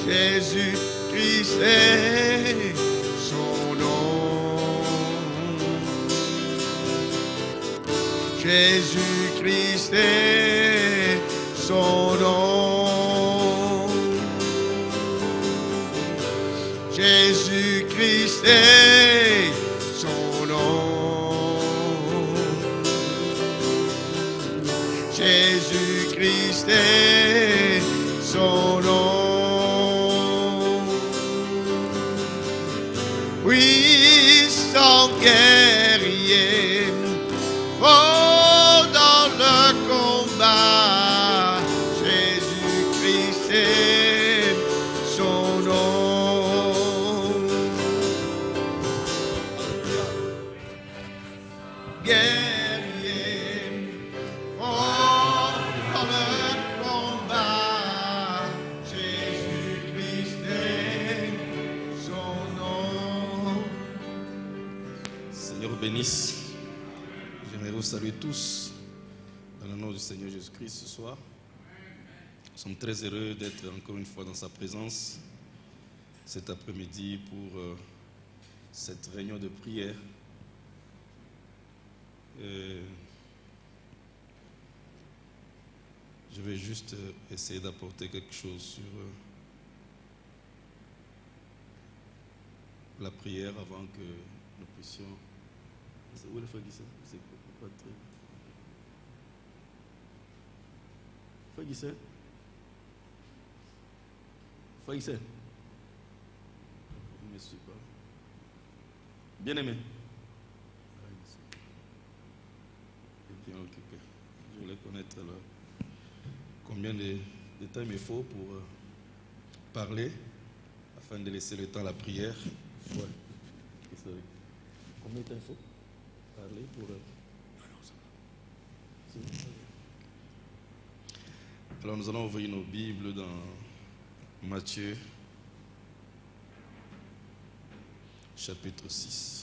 Jésus-Christ est son nom. Jésus-Christ est son nom. Jésus-Christ est son nom. Jésus-Christ est son nom. Puissant guerrier, fort dans le combat, Jésus-Christ est son nom. Guerrier, fort dans le combat, Jésus-Christ est son nom. Seigneur vous bénisse. J'aimerais vous saluer tous dans le nom du Seigneur Jésus-Christ ce soir. Nous sommes très heureux d'être encore une fois dans sa présence cet après-midi pour cette réunion de prière. Je vais juste essayer d'apporter quelque chose sur la prière avant que nous puissions... Où est le frère Guisset? C'est pas très... Frère Guisset? Frère Guisset? Je ne me suis pas. Bien aimé. Bien occupé. Je voulais connaître combien de temps il me faut pour parler afin de laisser le temps à la prière. Ouais. Combien de temps il faut parler pour... Alors nous allons ouvrir nos Bibles dans Matthieu chapitre 6.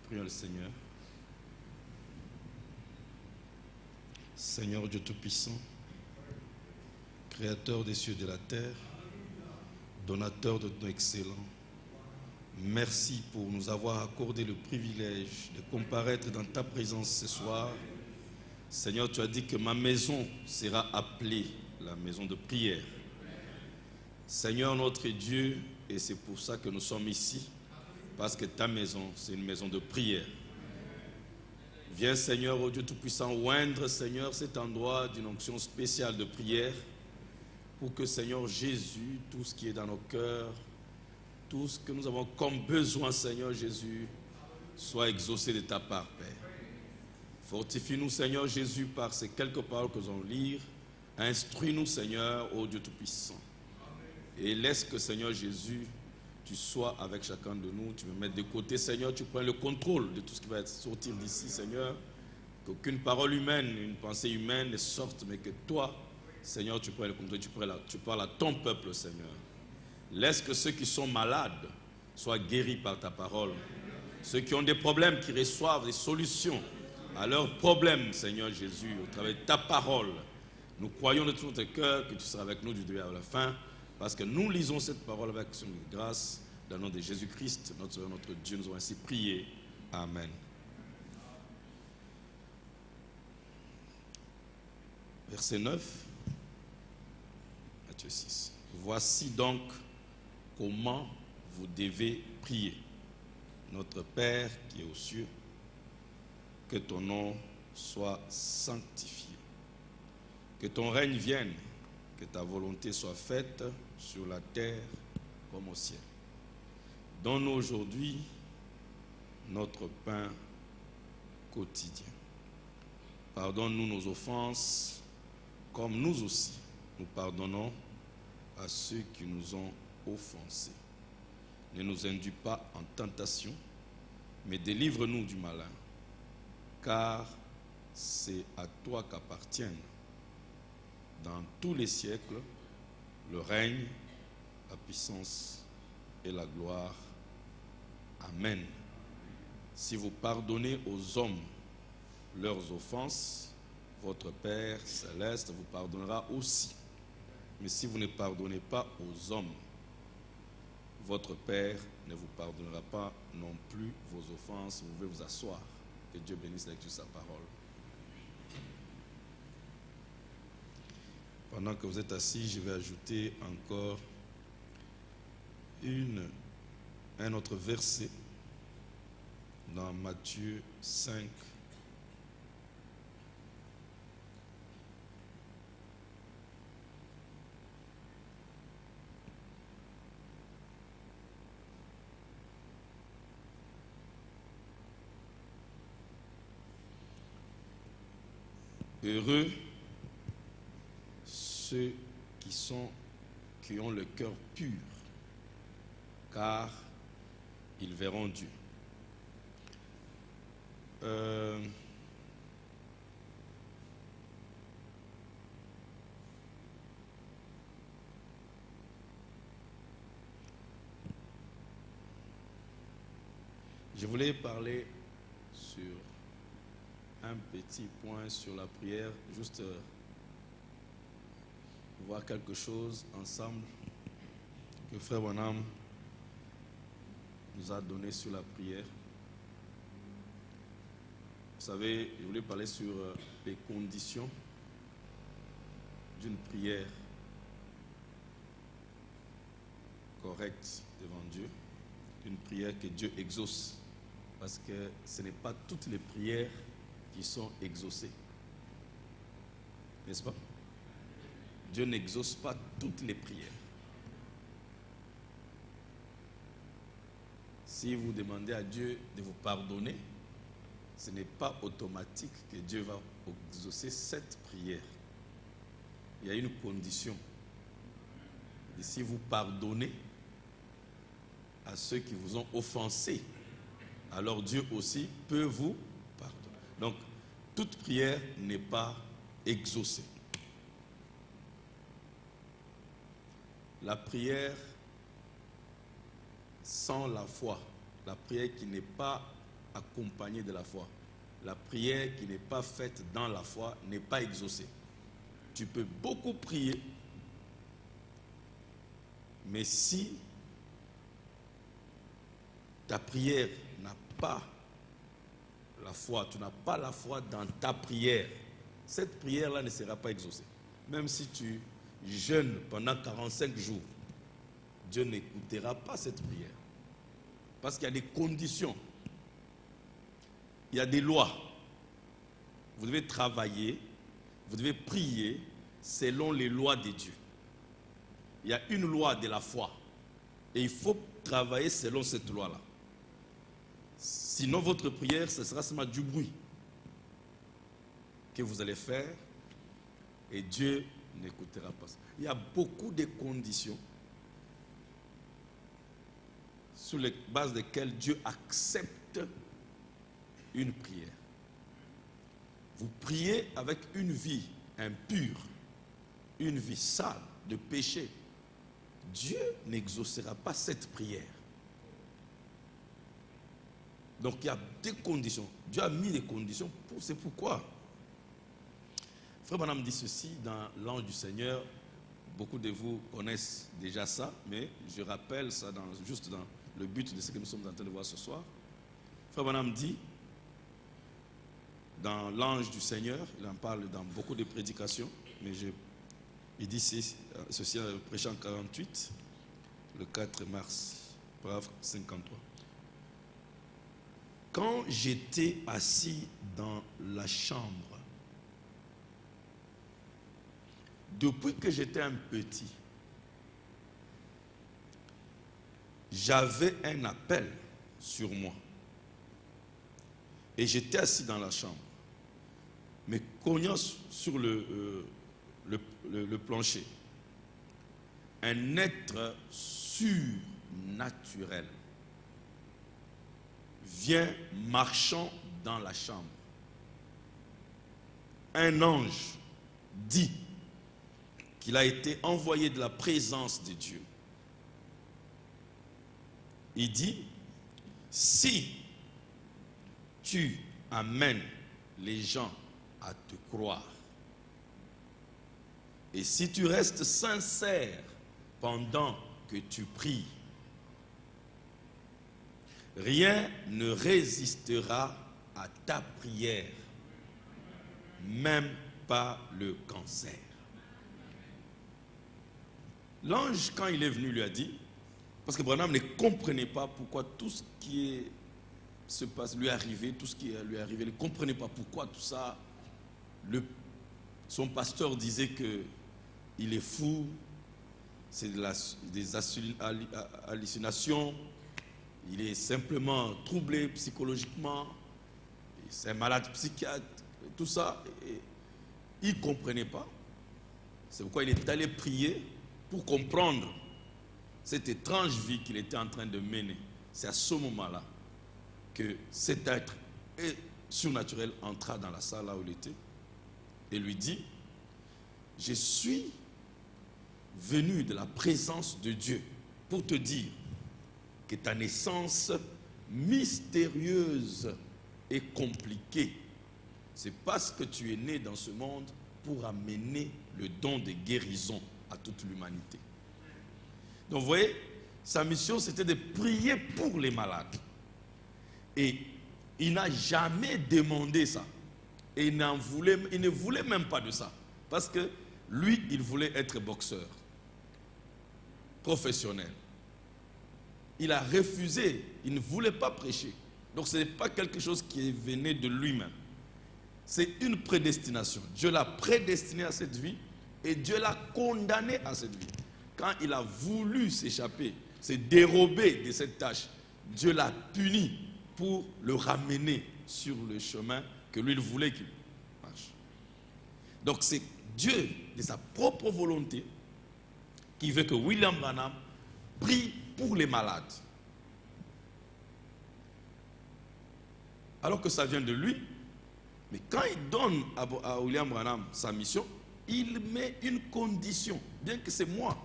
Prions le Seigneur. Seigneur Dieu Tout-Puissant, Créateur des cieux et de la terre, donateur de ton excellent, merci pour nous avoir accordé le privilège de comparaître dans ta présence ce soir. Seigneur, tu as dit que ma maison sera appelée la maison de prière. Seigneur notre Dieu, et c'est pour ça que nous sommes ici, parce que ta maison, c'est une maison de prière. Viens, Seigneur, ô Dieu Tout-Puissant, oindre, Seigneur, cet endroit d'une onction spéciale de prière pour que, Seigneur Jésus, tout ce qui est dans nos cœurs, tout ce que nous avons comme besoin, Seigneur Jésus, soit exaucé de ta part, Père. Fortifie-nous, Seigneur Jésus, par ces quelques paroles que nous allons lire. Instruis-nous, Seigneur, ô Dieu Tout-Puissant. Et laisse que, Seigneur Jésus, tu sois avec chacun de nous, tu me mets de côté, Seigneur, tu prends le contrôle de tout ce qui va sortir d'ici, Seigneur. Qu'aucune parole humaine, une pensée humaine ne sorte, mais que toi, Seigneur, tu prends le contrôle, tu parles à ton peuple, Seigneur. Laisse que ceux qui sont malades soient guéris par ta parole. Ceux qui ont des problèmes, qui reçoivent des solutions à leurs problèmes, Seigneur Jésus, au travers de ta parole. Nous croyons de tout notre cœur que tu seras avec nous du début à la fin. Parce que nous lisons cette parole avec action de grâce dans le nom de Jésus-Christ, notre Seigneur, notre Dieu. Nous avons ainsi prié. Amen. Verset 9, Matthieu 6. Voici donc comment vous devez prier. Notre Père qui est aux cieux, que ton nom soit sanctifié. Que ton règne vienne, que ta volonté soit faite sur la terre comme au ciel. Donne-nous aujourd'hui notre pain quotidien. Pardonne-nous nos offenses, comme nous aussi, nous pardonnons à ceux qui nous ont offensés. Ne nous induis pas en tentation, mais délivre-nous du malin, car c'est à toi qu'appartiennent dans tous les siècles le règne, la puissance et la gloire. Amen. Si vous pardonnez aux hommes leurs offenses, votre Père céleste vous pardonnera aussi. Mais si vous ne pardonnez pas aux hommes, votre Père ne vous pardonnera pas non plus vos offenses. Vous pouvez vous asseoir. Que Dieu bénisse la lecture de sa parole. Pendant que vous êtes assis, je vais ajouter encore un autre verset dans Matthieu 5. Heureux ceux qui ont le cœur pur, car ils verront Dieu. Je voulais parler sur un petit point sur la prière, juste voir quelque chose ensemble que Frère Branham nous a donné sur la prière. Vous savez, je voulais parler sur les conditions d'une prière correcte devant Dieu, une prière que Dieu exauce, parce que ce n'est pas toutes les prières qui sont exaucées, n'est-ce pas? Dieu n'exauce pas toutes les prières. Si vous demandez à Dieu de vous pardonner, ce n'est pas automatique que Dieu va exaucer cette prière. Il y a une condition. Et si vous pardonnez à ceux qui vous ont offensé, alors Dieu aussi peut vous pardonner. Donc, toute prière n'est pas exaucée. La prière sans la foi, la prière qui n'est pas accompagnée de la foi, la prière qui n'est pas faite dans la foi n'est pas exaucée. Tu peux beaucoup prier, mais si ta prière n'a pas la foi, tu n'as pas la foi dans ta prière, cette prière-là ne sera pas exaucée. Même si tu jeûnes pendant 45 jours, Dieu n'écoutera pas cette prière. Parce qu'il y a des conditions. Il y a des lois. Vous devez travailler, vous devez prier selon les lois de Dieu. Il y a une loi de la foi. Et il faut travailler selon cette loi-là. Sinon, votre prière, ce sera seulement du bruit que vous allez faire et Dieu n'écoutera pas ça. Il y a beaucoup de conditions sur les bases desquelles Dieu accepte une prière. Vous priez avec une vie impure, une vie sale, de péché. Dieu n'exaucera pas cette prière. Donc il y a des conditions. Dieu a mis des conditions. C'est pourquoi Frère Branham dit ceci dans l'Ange du Seigneur. Beaucoup de vous connaissent déjà ça, mais je rappelle ça juste dans le but de ce que nous sommes en train de voir ce soir. Frère Branham dit dans l'Ange du Seigneur, il en parle dans beaucoup de prédications, mais il dit ceci en prêchant 48, le 4 mars, paragraphe 53. Quand j'étais assis dans la chambre, depuis que j'étais un petit, j'avais un appel sur moi. Et j'étais assis dans la chambre, mais cognant sur le plancher. Un être surnaturel vient marchant dans la chambre. un ange dit qu'il a été envoyé de la présence de Dieu, il dit, si tu amènes les gens à te croire, et si tu restes sincère pendant que tu pries, rien ne résistera à ta prière, même pas le cancer. L'ange, quand il est venu, lui a dit, parce que Branham ne comprenait pas pourquoi tout ce qui se passe, lui est arrivé, tout ce qui lui est arrivé, il ne comprenait pas pourquoi tout ça. Son pasteur disait qu'il est fou, c'est des hallucinations, il est simplement troublé psychologiquement, c'est un malade psychiatre, tout ça. Et il ne comprenait pas. C'est pourquoi il est allé prier pour comprendre cette étrange vie qu'il était en train de mener. C'est à ce moment-là que cet être surnaturel entra dans la salle là où il était et lui dit, je suis venu de la présence de Dieu pour te dire que ta naissance mystérieuse et compliquée, c'est parce que tu es né dans ce monde pour amener le don de guérison à toute l'humanité. Donc vous voyez, sa mission c'était de prier pour les malades. Et il n'a jamais demandé ça. Et il ne voulait même pas de ça. Parce que lui, il voulait être boxeur, professionnel. Il a refusé, il ne voulait pas prêcher. Donc ce n'est pas quelque chose qui venait de lui-même. C'est une prédestination. Dieu l'a prédestiné à cette vie et Dieu l'a condamné à cette vie. Quand il a voulu s'échapper, se dérober de cette tâche, Dieu l'a puni pour le ramener sur le chemin que lui il voulait qu'il marche. Donc c'est Dieu, de sa propre volonté, qui veut que William Branham prie pour les malades. Alors que ça vient de lui, mais quand il donne à William Branham sa mission, il met une condition, bien que c'est moi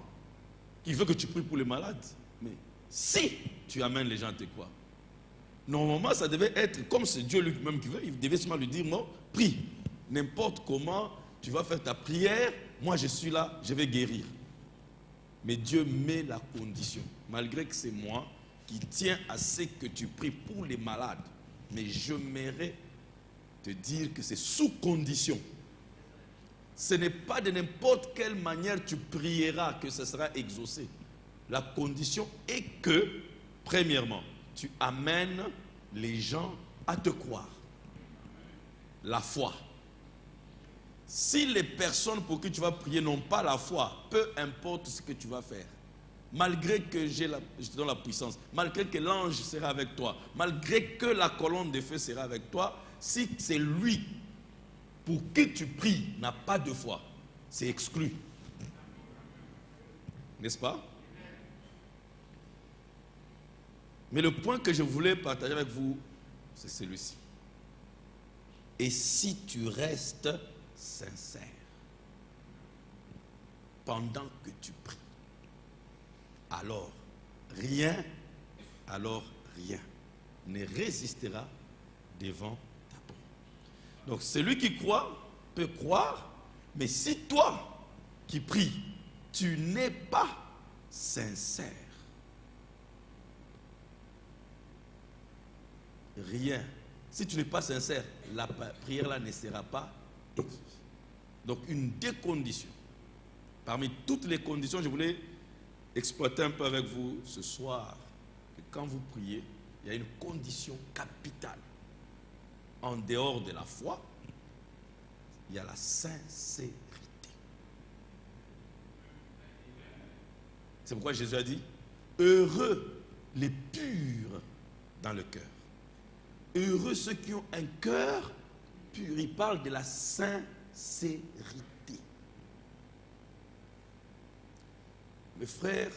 qui veux que tu pries pour les malades, mais si tu amènes les gens à te croire. Normalement, ça devait être comme c'est Dieu lui-même qui veut, il devait seulement lui dire, non, prie, n'importe comment, tu vas faire ta prière, moi je suis là, je vais guérir. Mais Dieu met la condition, malgré que c'est moi qui tiens à ce que tu pries pour les malades, mais je m'aimerais te dire que c'est sous condition. Ce n'est pas de n'importe quelle manière tu prieras que ce sera exaucé. La condition est que, premièrement, tu amènes les gens à te croire. La foi. Si les personnes pour qui tu vas prier n'ont pas la foi, peu importe ce que tu vas faire, malgré que je te donne la puissance, malgré que l'ange sera avec toi, malgré que la colonne de feu sera avec toi, si c'est lui pour qui tu pries n'a pas de foi, c'est exclu. N'est-ce pas? Mais le point que je voulais partager avec vous, c'est celui-ci. Et si tu restes sincère pendant que tu pries, alors rien ne résistera devant ta prière. Donc celui qui croit peut croire, mais si toi qui pries, tu n'es pas sincère, rien. Si tu n'es pas sincère, la prière là ne sera pas exaucée. Donc une des conditions. Parmi toutes les conditions, je voulais exploiter un peu avec vous ce soir que quand vous priez, il y a une condition capitale. En dehors de la foi, il y a la sincérité. C'est pourquoi Jésus a dit, heureux les purs dans le cœur. Heureux ceux qui ont un cœur pur. Il parle de la sincérité. Mes frères,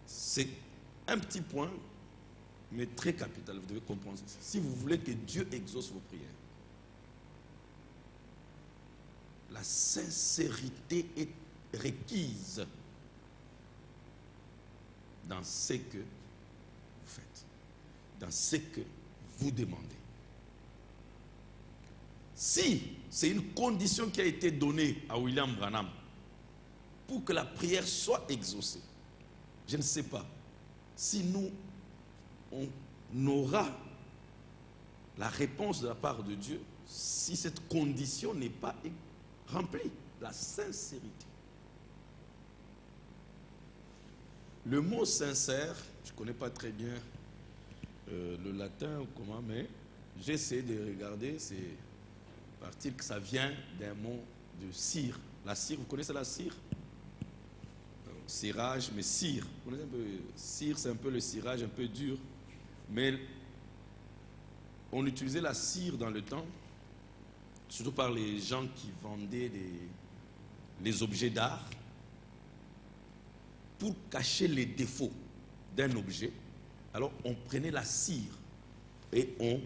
c'est un petit point, mais très capital. Vous devez comprendre ça. Si vous voulez que Dieu exauce vos prières, la sincérité est requise dans ce que vous faites, dans ce que vous demandez. Si c'est une condition qui a été donnée à William Branham pour que la prière soit exaucée, je ne sais pas si on aura la réponse de la part de Dieu si cette condition n'est pas remplie, la sincérité. Le mot sincère, je ne connais pas très bien le latin ou comment, mais j'ai essayé de regarder, c'est partir que ça vient d'un mot de cire. La cire, vous connaissez la cire? Cirage, mais cire. Vous connaissez un peu, cire, c'est un peu le cirage un peu dur, mais on utilisait la cire dans le temps, surtout par les gens qui vendaient les objets d'art, pour cacher les défauts d'un objet. Alors on prenait la cire et on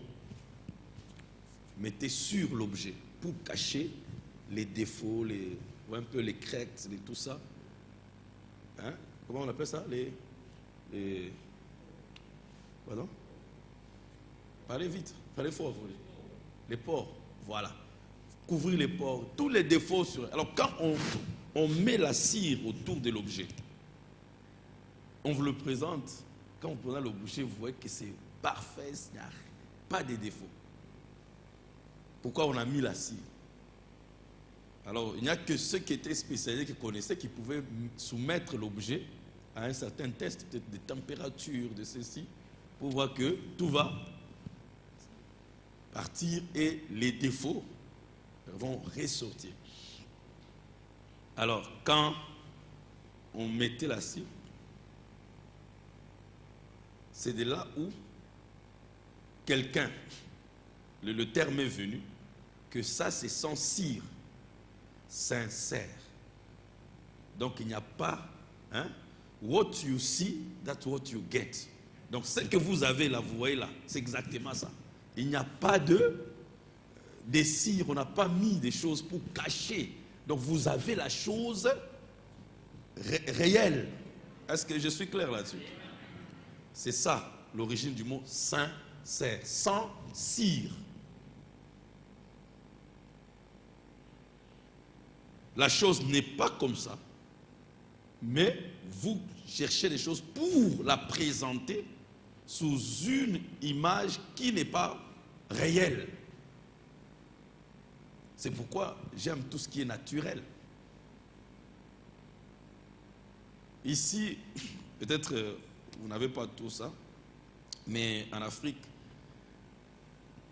mettait sur l'objet pour cacher les défauts, un peu les crêtes, tout ça. Hein? Comment on appelle ça? Pardon? Parlez vite, parlez fort. Les pores, voilà. Couvrir les pores, tous les défauts sur. Alors quand on met la cire autour de l'objet, on vous le présente, quand vous prenez le boucher, vous voyez que c'est parfait, il n'y a pas de défauts. Pourquoi on a mis la cire? Alors, il n'y a que ceux qui étaient spécialisés, qui connaissaient, qui pouvaient soumettre l'objet à un certain test, peut-être de température, de ceci, pour voir que tout va partir et les défauts vont ressortir. Alors, quand on mettait la cire, c'est de là où quelqu'un, le terme est venu, que ça c'est sans cire, sincère. Donc il n'y a pas, what you see, that's what you get. Donc ce que vous avez là, vous voyez là, c'est exactement ça. Il n'y a pas des cires, on n'a pas mis des choses pour cacher. Donc vous avez la chose réelle. Est-ce que je suis clair là-dessus? C'est ça l'origine du mot sincère, sans cire. La chose n'est pas comme ça, mais vous cherchez des choses pour la présenter sous une image qui n'est pas réelle. C'est pourquoi j'aime tout ce qui est naturel. Ici, peut-être vous n'avez pas tout ça, mais en Afrique,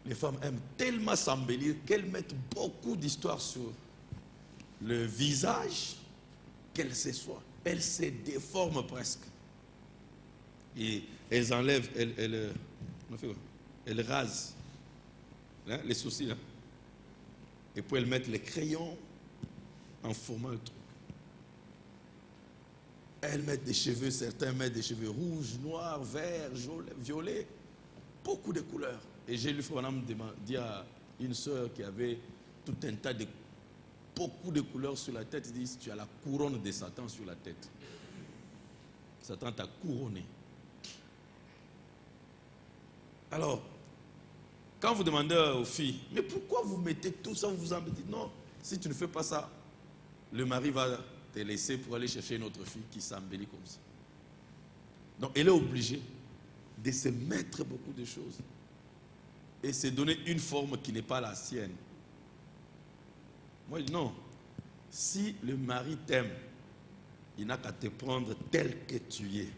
les femmes aiment tellement s'embellir qu'elles mettent beaucoup d'histoires sur le visage qu'elles se soient. Elles se déforment presque. Et elles enlèvent, elles rasent les sourcils. Et puis elles mettent les crayons en formant un truc. Elles mettent des cheveux, certains mettent des cheveux rouges, noirs, verts, violets, beaucoup de couleurs. Et j'ai lu Fouanam dire à une sœur qui avait tout un tas de beaucoup de couleurs sur la tête, il dit, tu as la couronne de Satan sur la tête. Satan t'a couronné. Alors, quand vous demandez aux filles, mais pourquoi vous mettez tout ça, vous vous embêtez? Non, si tu ne fais pas ça, le mari va te laisser pour aller chercher une autre fille qui s'embellit comme ça. Donc, elle est obligée de se mettre beaucoup de choses et se donner une forme qui n'est pas la sienne. Moi, non. Si le mari t'aime, il n'a qu'à te prendre tel que tu es.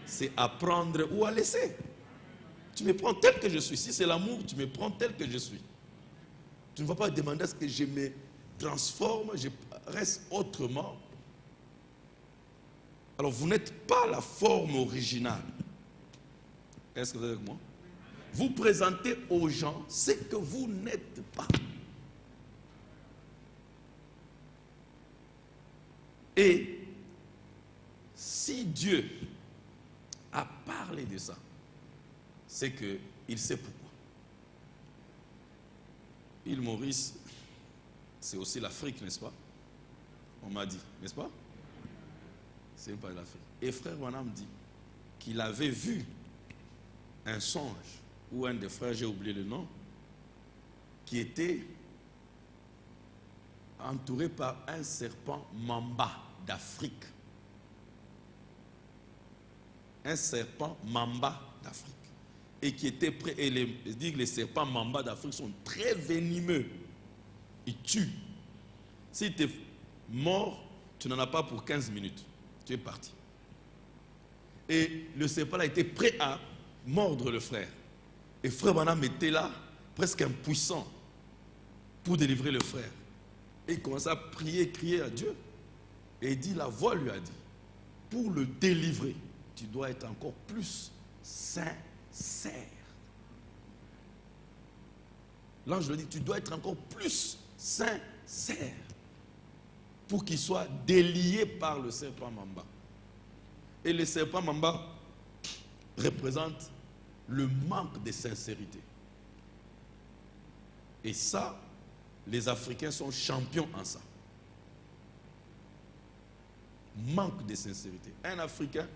C'est à prendre ou à laisser. Tu me prends tel que je suis. Si c'est l'amour, tu me prends tel que je suis. Tu ne vas pas demander à ce que je me transforme, je reste autrement. Alors, vous n'êtes pas la forme originale. Est-ce que vous êtes avec moi? Vous présentez aux gens ce que vous n'êtes pas. Et si Dieu a parlé de ça, c'est qu'il sait pourquoi. Île Maurice, c'est aussi l'Afrique, n'est-ce pas? On m'a dit, n'est-ce pas? C'est pas l'Afrique. Et frère Branham dit qu'il avait vu un songe, ou un des frères, j'ai oublié le nom, qui était entouré par un serpent mamba d'Afrique. Un serpent mamba d'Afrique. Et qui était prêt, et les serpents mamba d'Afrique sont très venimeux. Ils tuent. Si tu es mort, tu n'en as pas pour 15 minutes. Tu es parti. Et le serpent a été prêt à mordre le frère. Et frère Branham était là, presque impuissant, pour délivrer le frère. Et il commençait à prier, crier à Dieu. Et il dit, la voix lui a dit, pour le délivrer, tu dois être encore plus sincère. L'ange lui dit, tu dois être encore plus sincère pour qu'il soit délié par le serpent mamba. Et le serpent mamba représente le manque de sincérité. Et ça, les Africains sont champions en ça. Manque de sincérité. Un Africain,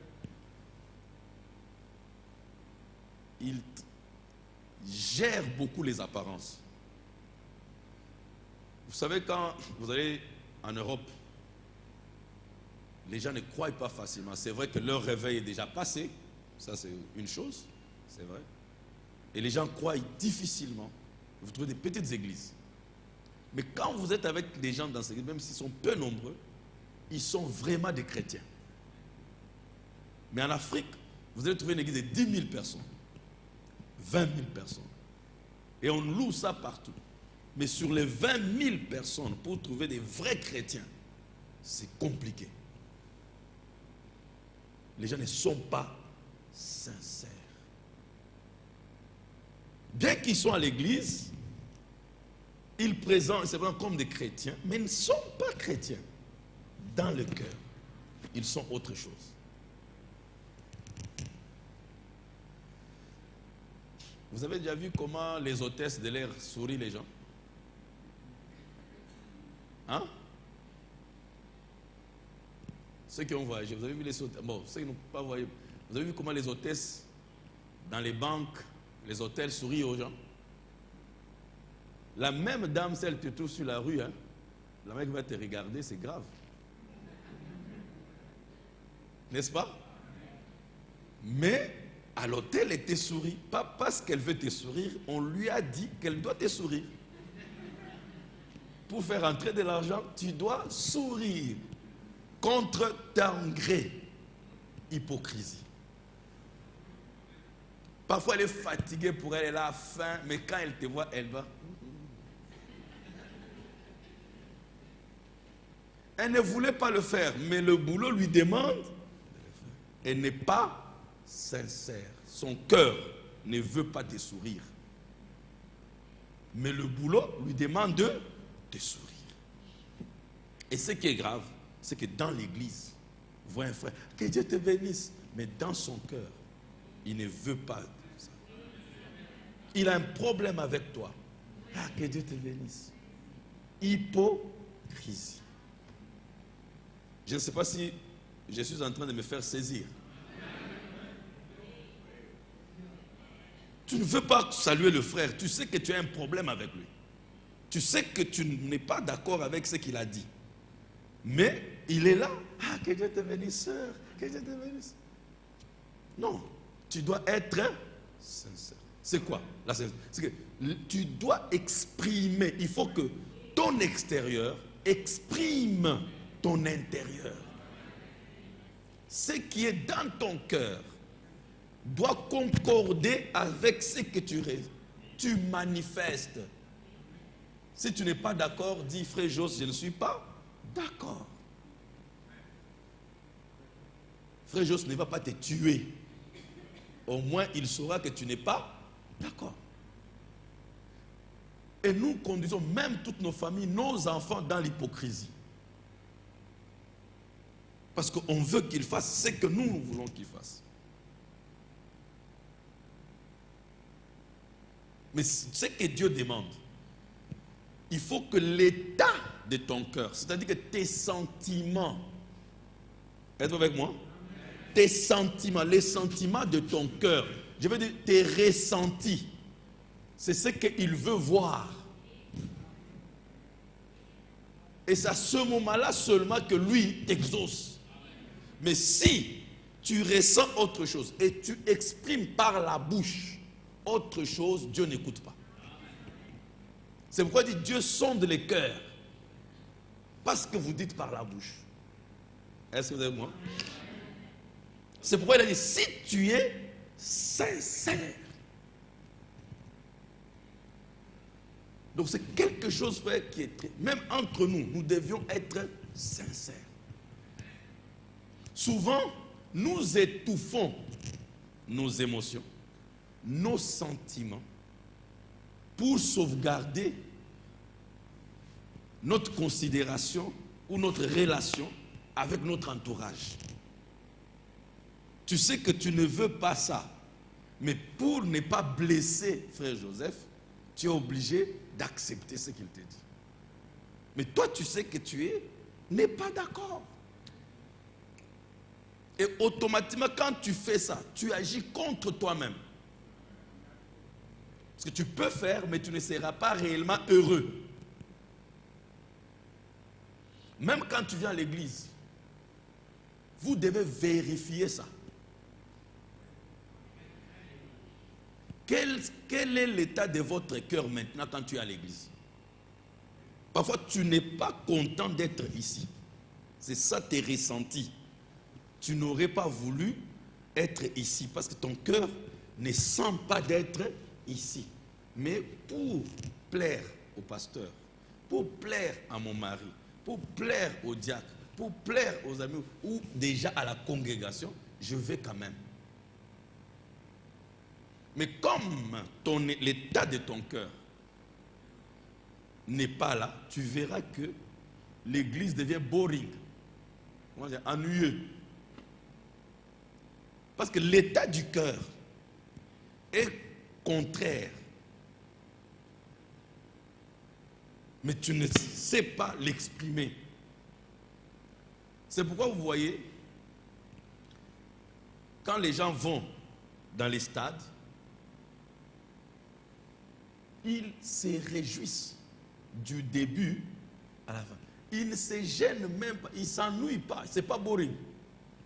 il gère beaucoup les apparences. Vous savez, quand vous allez en Europe, les gens ne croient pas facilement. C'est vrai que leur réveil est déjà passé. Ça, c'est une chose. C'est vrai. Et les gens croient difficilement. Vous trouvez des petites églises. Mais quand vous êtes avec des gens dans ces églises, même s'ils sont peu nombreux, ils sont vraiment des chrétiens. Mais en Afrique, vous allez trouver une église de 10 000 personnes, 20 000 personnes. Et on loue ça partout. Mais sur les 20 000 personnes, pour trouver des vrais chrétiens, c'est compliqué. Les gens ne sont pas sincères. Bien qu'ils soient à l'église, ils présentent comme des chrétiens, mais ils ne sont pas chrétiens. Dans le cœur, ils sont autre chose. Vous avez déjà vu comment les hôtesses de l'air sourient les gens? Hein? Ceux qui ont voyagé, vous avez vu les hôtesses? Bon, ceux qui n'ont pas voyagé, vous avez vu comment les hôtesses dans les banques, les hôtels sourient aux gens? La même dame, si elle te trouve sur la rue, hein, la mec va te regarder, c'est grave. N'est-ce pas? Mais à l'hôtel, elle te sourit. Pas parce qu'elle veut te sourire, on lui a dit qu'elle doit te sourire. Pour faire entrer de l'argent, tu dois sourire. Contre ton gré. Hypocrisie. Parfois, elle est fatiguée pour elle, elle a faim, mais quand elle te voit, elle va. Elle ne voulait pas le faire, mais le boulot lui demande. Elle n'est pas sincère. Son cœur ne veut pas te sourire. Mais le boulot lui demande de te sourire. Et ce qui est grave, c'est que dans l'église, vous voyez un frère, que Dieu te bénisse. Mais dans son cœur, il ne veut pas ça. Il a un problème avec toi. Ah, que Dieu te bénisse. Hypocrisie. Je ne sais pas si je suis en train de me faire saisir. Tu ne veux pas saluer le frère. Tu sais que tu as un problème avec lui. Tu sais que tu n'es pas d'accord avec ce qu'il a dit. Mais il est là. Ah, que Dieu te bénisse, sœur. Que Dieu te bénisse. Non. Tu dois être sincère. C'est quoi la sincérité? C'est que tu dois exprimer. Il faut que ton extérieur exprime ton intérieur. Ce qui est dans ton cœur doit concorder avec ce que tu manifestes. Si tu n'es pas d'accord, dis frère Jos, je ne suis pas d'accord. Frère Jos ne va pas te tuer. Au moins, il saura que tu n'es pas d'accord. Et nous conduisons même toutes nos familles, nos enfants dans l'hypocrisie. Parce qu'on veut qu'ils fassent ce que nous voulons qu'ils fassent. Mais ce que Dieu demande, il faut que l'État de ton cœur, c'est-à-dire que tes sentiments, êtes-vous avec moi? Tes sentiments, les sentiments de ton cœur, je veux dire tes ressentis, c'est ce qu'il veut voir. Et c'est à ce moment-là seulement que lui t'exauce. Mais si tu ressens autre chose et tu exprimes par la bouche autre chose, Dieu n'écoute pas. C'est pourquoi il dit Dieu sonde les cœurs. Parce que vous dites par la bouche. Est-ce que vous êtes avec moi? C'est pourquoi il a dit si tu es sincère. Donc c'est quelque chose, frère, qui est très... Même entre nous, nous devions être sincères. Souvent, nous étouffons nos émotions, nos sentiments, pour sauvegarder notre considération ou notre relation avec notre entourage. Tu sais que tu ne veux pas ça, mais pour ne pas blesser frère Joseph, tu es obligé d'accepter ce qu'il te dit. Mais toi, tu sais que n'es pas d'accord. Et automatiquement, quand tu fais ça, tu agis contre toi-même. Parce que tu peux faire, mais tu ne seras pas réellement heureux. Même quand tu viens à l'église, vous devez vérifier ça. Quel est l'état de votre cœur maintenant quand tu es à l'église? Parfois, tu n'es pas content d'être ici. C'est ça tes ressentis. Tu n'aurais pas voulu être ici parce que ton cœur ne sent pas d'être ici. Mais pour plaire au pasteur, pour plaire à mon mari, pour plaire au diacre, pour plaire aux amis ou déjà à la congrégation, je vais quand même. Mais comme l'état de ton cœur n'est pas là, tu verras que l'église devient boring, ennuyeux. Parce que l'état du cœur est contraire. Mais tu ne sais pas l'exprimer. C'est pourquoi vous voyez, quand les gens vont dans les stades, ils se réjouissent du début à la fin. Ils ne se gênent même pas, ils ne s'ennuient pas, ce n'est pas boring.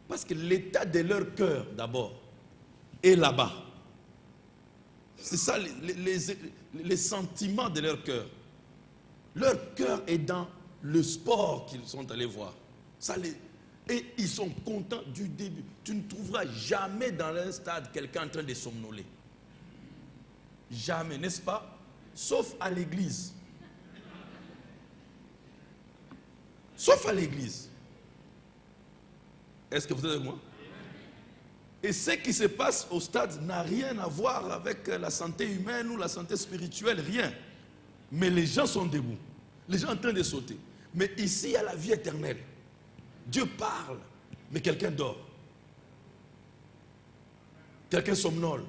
Parce que l'état de leur cœur, d'abord, est là-bas. C'est ça, les sentiments de leur cœur. Leur cœur est dans le sport qu'ils sont allés voir. Et ils sont contents du début. Tu ne trouveras jamais dans un stade quelqu'un en train de somnoler. Jamais, n'est-ce pas? Sauf à l'église. Sauf à l'église. Est-ce que vous êtes avec moi? Et ce qui se passe au stade n'a rien à voir avec la santé humaine ou la santé spirituelle, rien. Mais les gens sont debout. Les gens sont en train de sauter. Mais ici, il y a la vie éternelle. Dieu parle, mais quelqu'un dort. Quelqu'un somnole.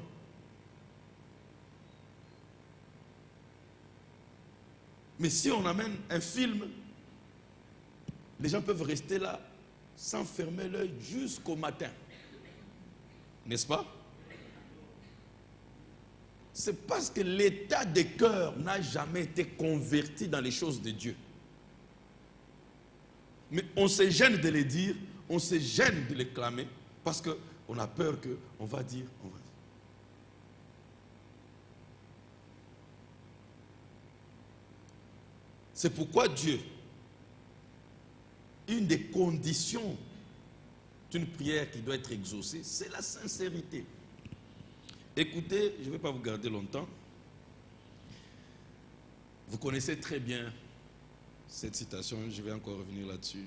Mais si on amène un film, les gens peuvent rester là sans fermer l'œil jusqu'au matin. N'est-ce pas? C'est parce que l'état de cœur n'a jamais été converti dans les choses de Dieu. Mais on se gêne de les dire, on se gêne de les clamer, parce qu'on a peur qu'on va dire, C'est pourquoi Dieu, une des conditions d'une prière qui doit être exaucée, c'est la sincérité. Écoutez, je ne vais pas vous garder longtemps. Vous connaissez très bien cette citation, je vais encore revenir là-dessus.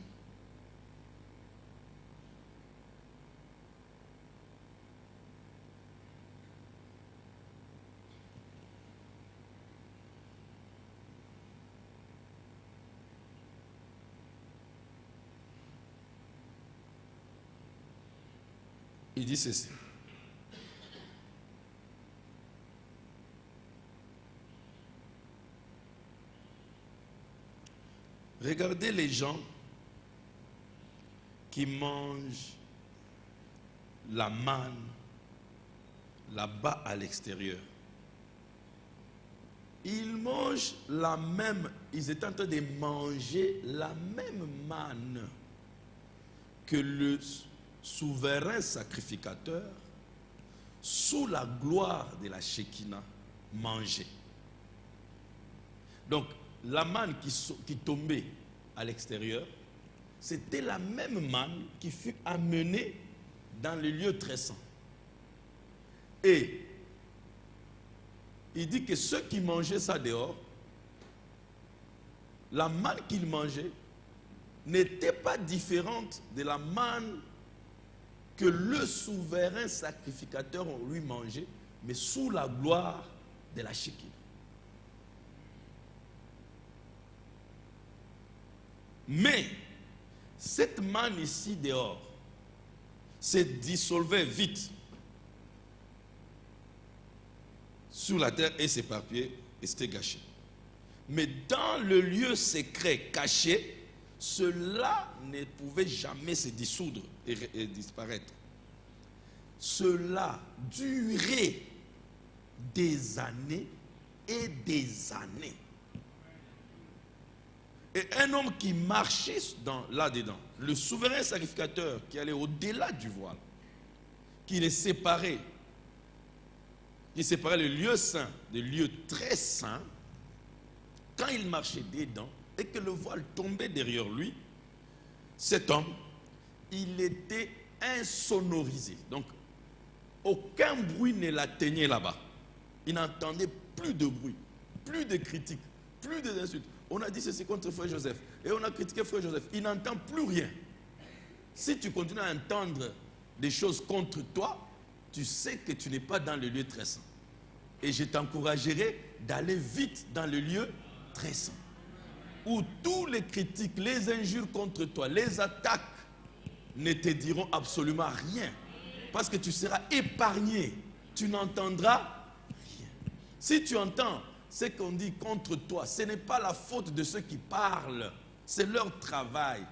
Il dit ceci. Regardez les gens qui mangent la manne là-bas à l'extérieur. Ils mangent la même, ils étaient en train de manger la même manne que le souverain sacrificateur, sous la gloire de la Shekinah, mangeait. Donc, la manne qui tombait à l'extérieur, c'était la même manne qui fut amenée dans le lieu très saint. Et il dit que ceux qui mangeaient ça dehors, la manne qu'ils mangeaient n'était pas différente de la manne que le souverain sacrificateur lui mangeait, mais sous la gloire de la Shekinah. Mais cette manne ici dehors se dissolvait vite sur la terre et s'éparpillait et c'était gâché. Mais dans le lieu secret caché, cela ne pouvait jamais se dissoudre et disparaître. Cela durait des années et des années. Et un homme qui marchait là-dedans, le souverain sacrificateur qui allait au-delà du voile, qui les séparait, qui séparait le lieu saint du lieu très saint, quand il marchait dedans et que le voile tombait derrière lui, cet homme, il était insonorisé. Donc, aucun bruit ne l'atteignait là-bas. Il n'entendait plus de bruit, plus de critiques, plus d'insultes. On a dit ceci contre Frère Joseph et on a critiqué Frère Joseph. Il n'entend plus rien. Si tu continues à entendre des choses contre toi, tu sais que tu n'es pas dans le lieu très saint. Et je t'encouragerai d'aller vite dans le lieu très saint, où tous les critiques, les injures contre toi, les attaques ne te diront absolument rien. Parce que tu seras épargné. Tu n'entendras rien. Si tu entends ce qu'on dit contre toi, ce n'est pas la faute de ceux qui parlent. C'est leur travail.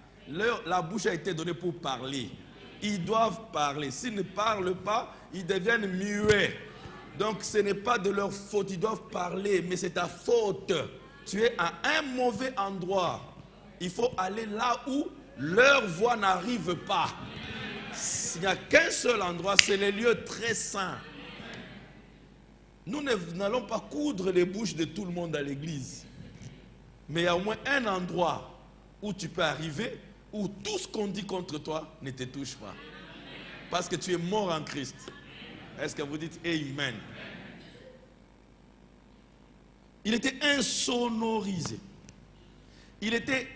La bouche a été donnée pour parler. Ils doivent parler. S'ils ne parlent pas, ils deviennent muets. Donc ce n'est pas de leur faute. Ils doivent parler, mais c'est ta faute. Tu es à un mauvais endroit. Il faut aller là où leur voix n'arrive pas. Il n'y a qu'un seul endroit, c'est les lieux très saints. Nous n'allons pas coudre les bouches de tout le monde à l'église. Mais il y a au moins un endroit où tu peux arriver, où tout ce qu'on dit contre toi ne te touche pas. Parce que tu es mort en Christ. Est-ce que vous dites Amen? Il était insonorisé. Il était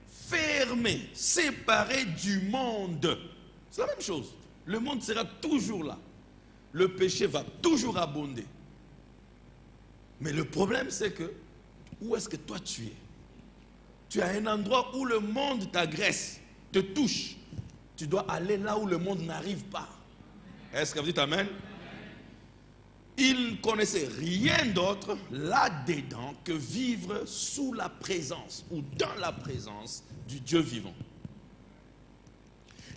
fermé, séparé du monde. C'est la même chose. Le monde sera toujours là. Le péché va toujours abonder. Mais le problème, c'est que, où est-ce que toi tu es? Tu as un endroit où le monde t'agresse, te touche. Tu dois aller là où le monde n'arrive pas. Est-ce que vous dites Amen? Il ne connaissait rien d'autre là-dedans que vivre sous la présence ou dans la présence du Dieu vivant.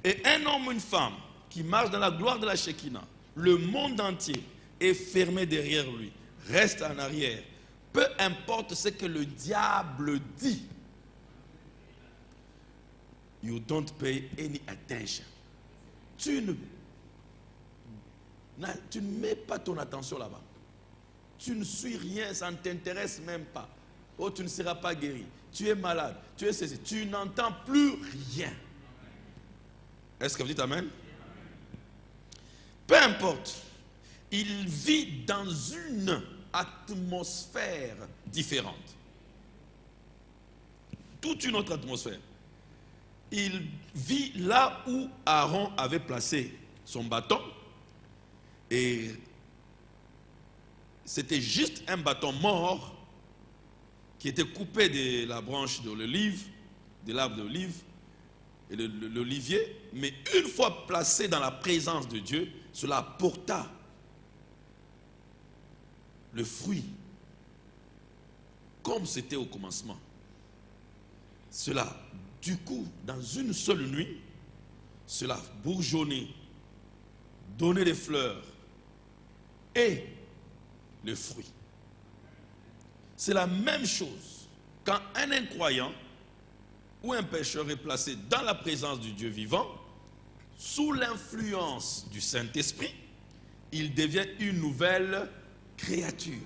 Et un homme ou une femme qui marche dans la gloire de la Shekinah, le monde entier est fermé derrière lui, reste en arrière. Peu importe ce que le diable dit, you don't pay any attention. Tu ne mets pas ton attention là-bas. Tu ne suis rien, ça ne t'intéresse même pas. Oh, tu ne seras pas guéri. Tu es malade. Tu es ceci. Tu n'entends plus rien. Est-ce que vous dites Amen? Peu importe. Il vit dans une atmosphère différente. Toute une autre atmosphère. Il vit là où Aaron avait placé son bâton. Et c'était juste un bâton mort qui était coupé de la branche de l'olive, de l'arbre d'olive et de l'olivier. Mais une fois placé dans la présence de Dieu, cela apporta le fruit comme c'était au commencement. cela, du coup, dans une seule nuit, cela bourgeonnait, donnait des fleurs et le fruit. C'est la même chose quand un incroyant ou un pécheur est placé dans la présence du Dieu vivant, sous l'influence du Saint-Esprit, il devient une nouvelle créature.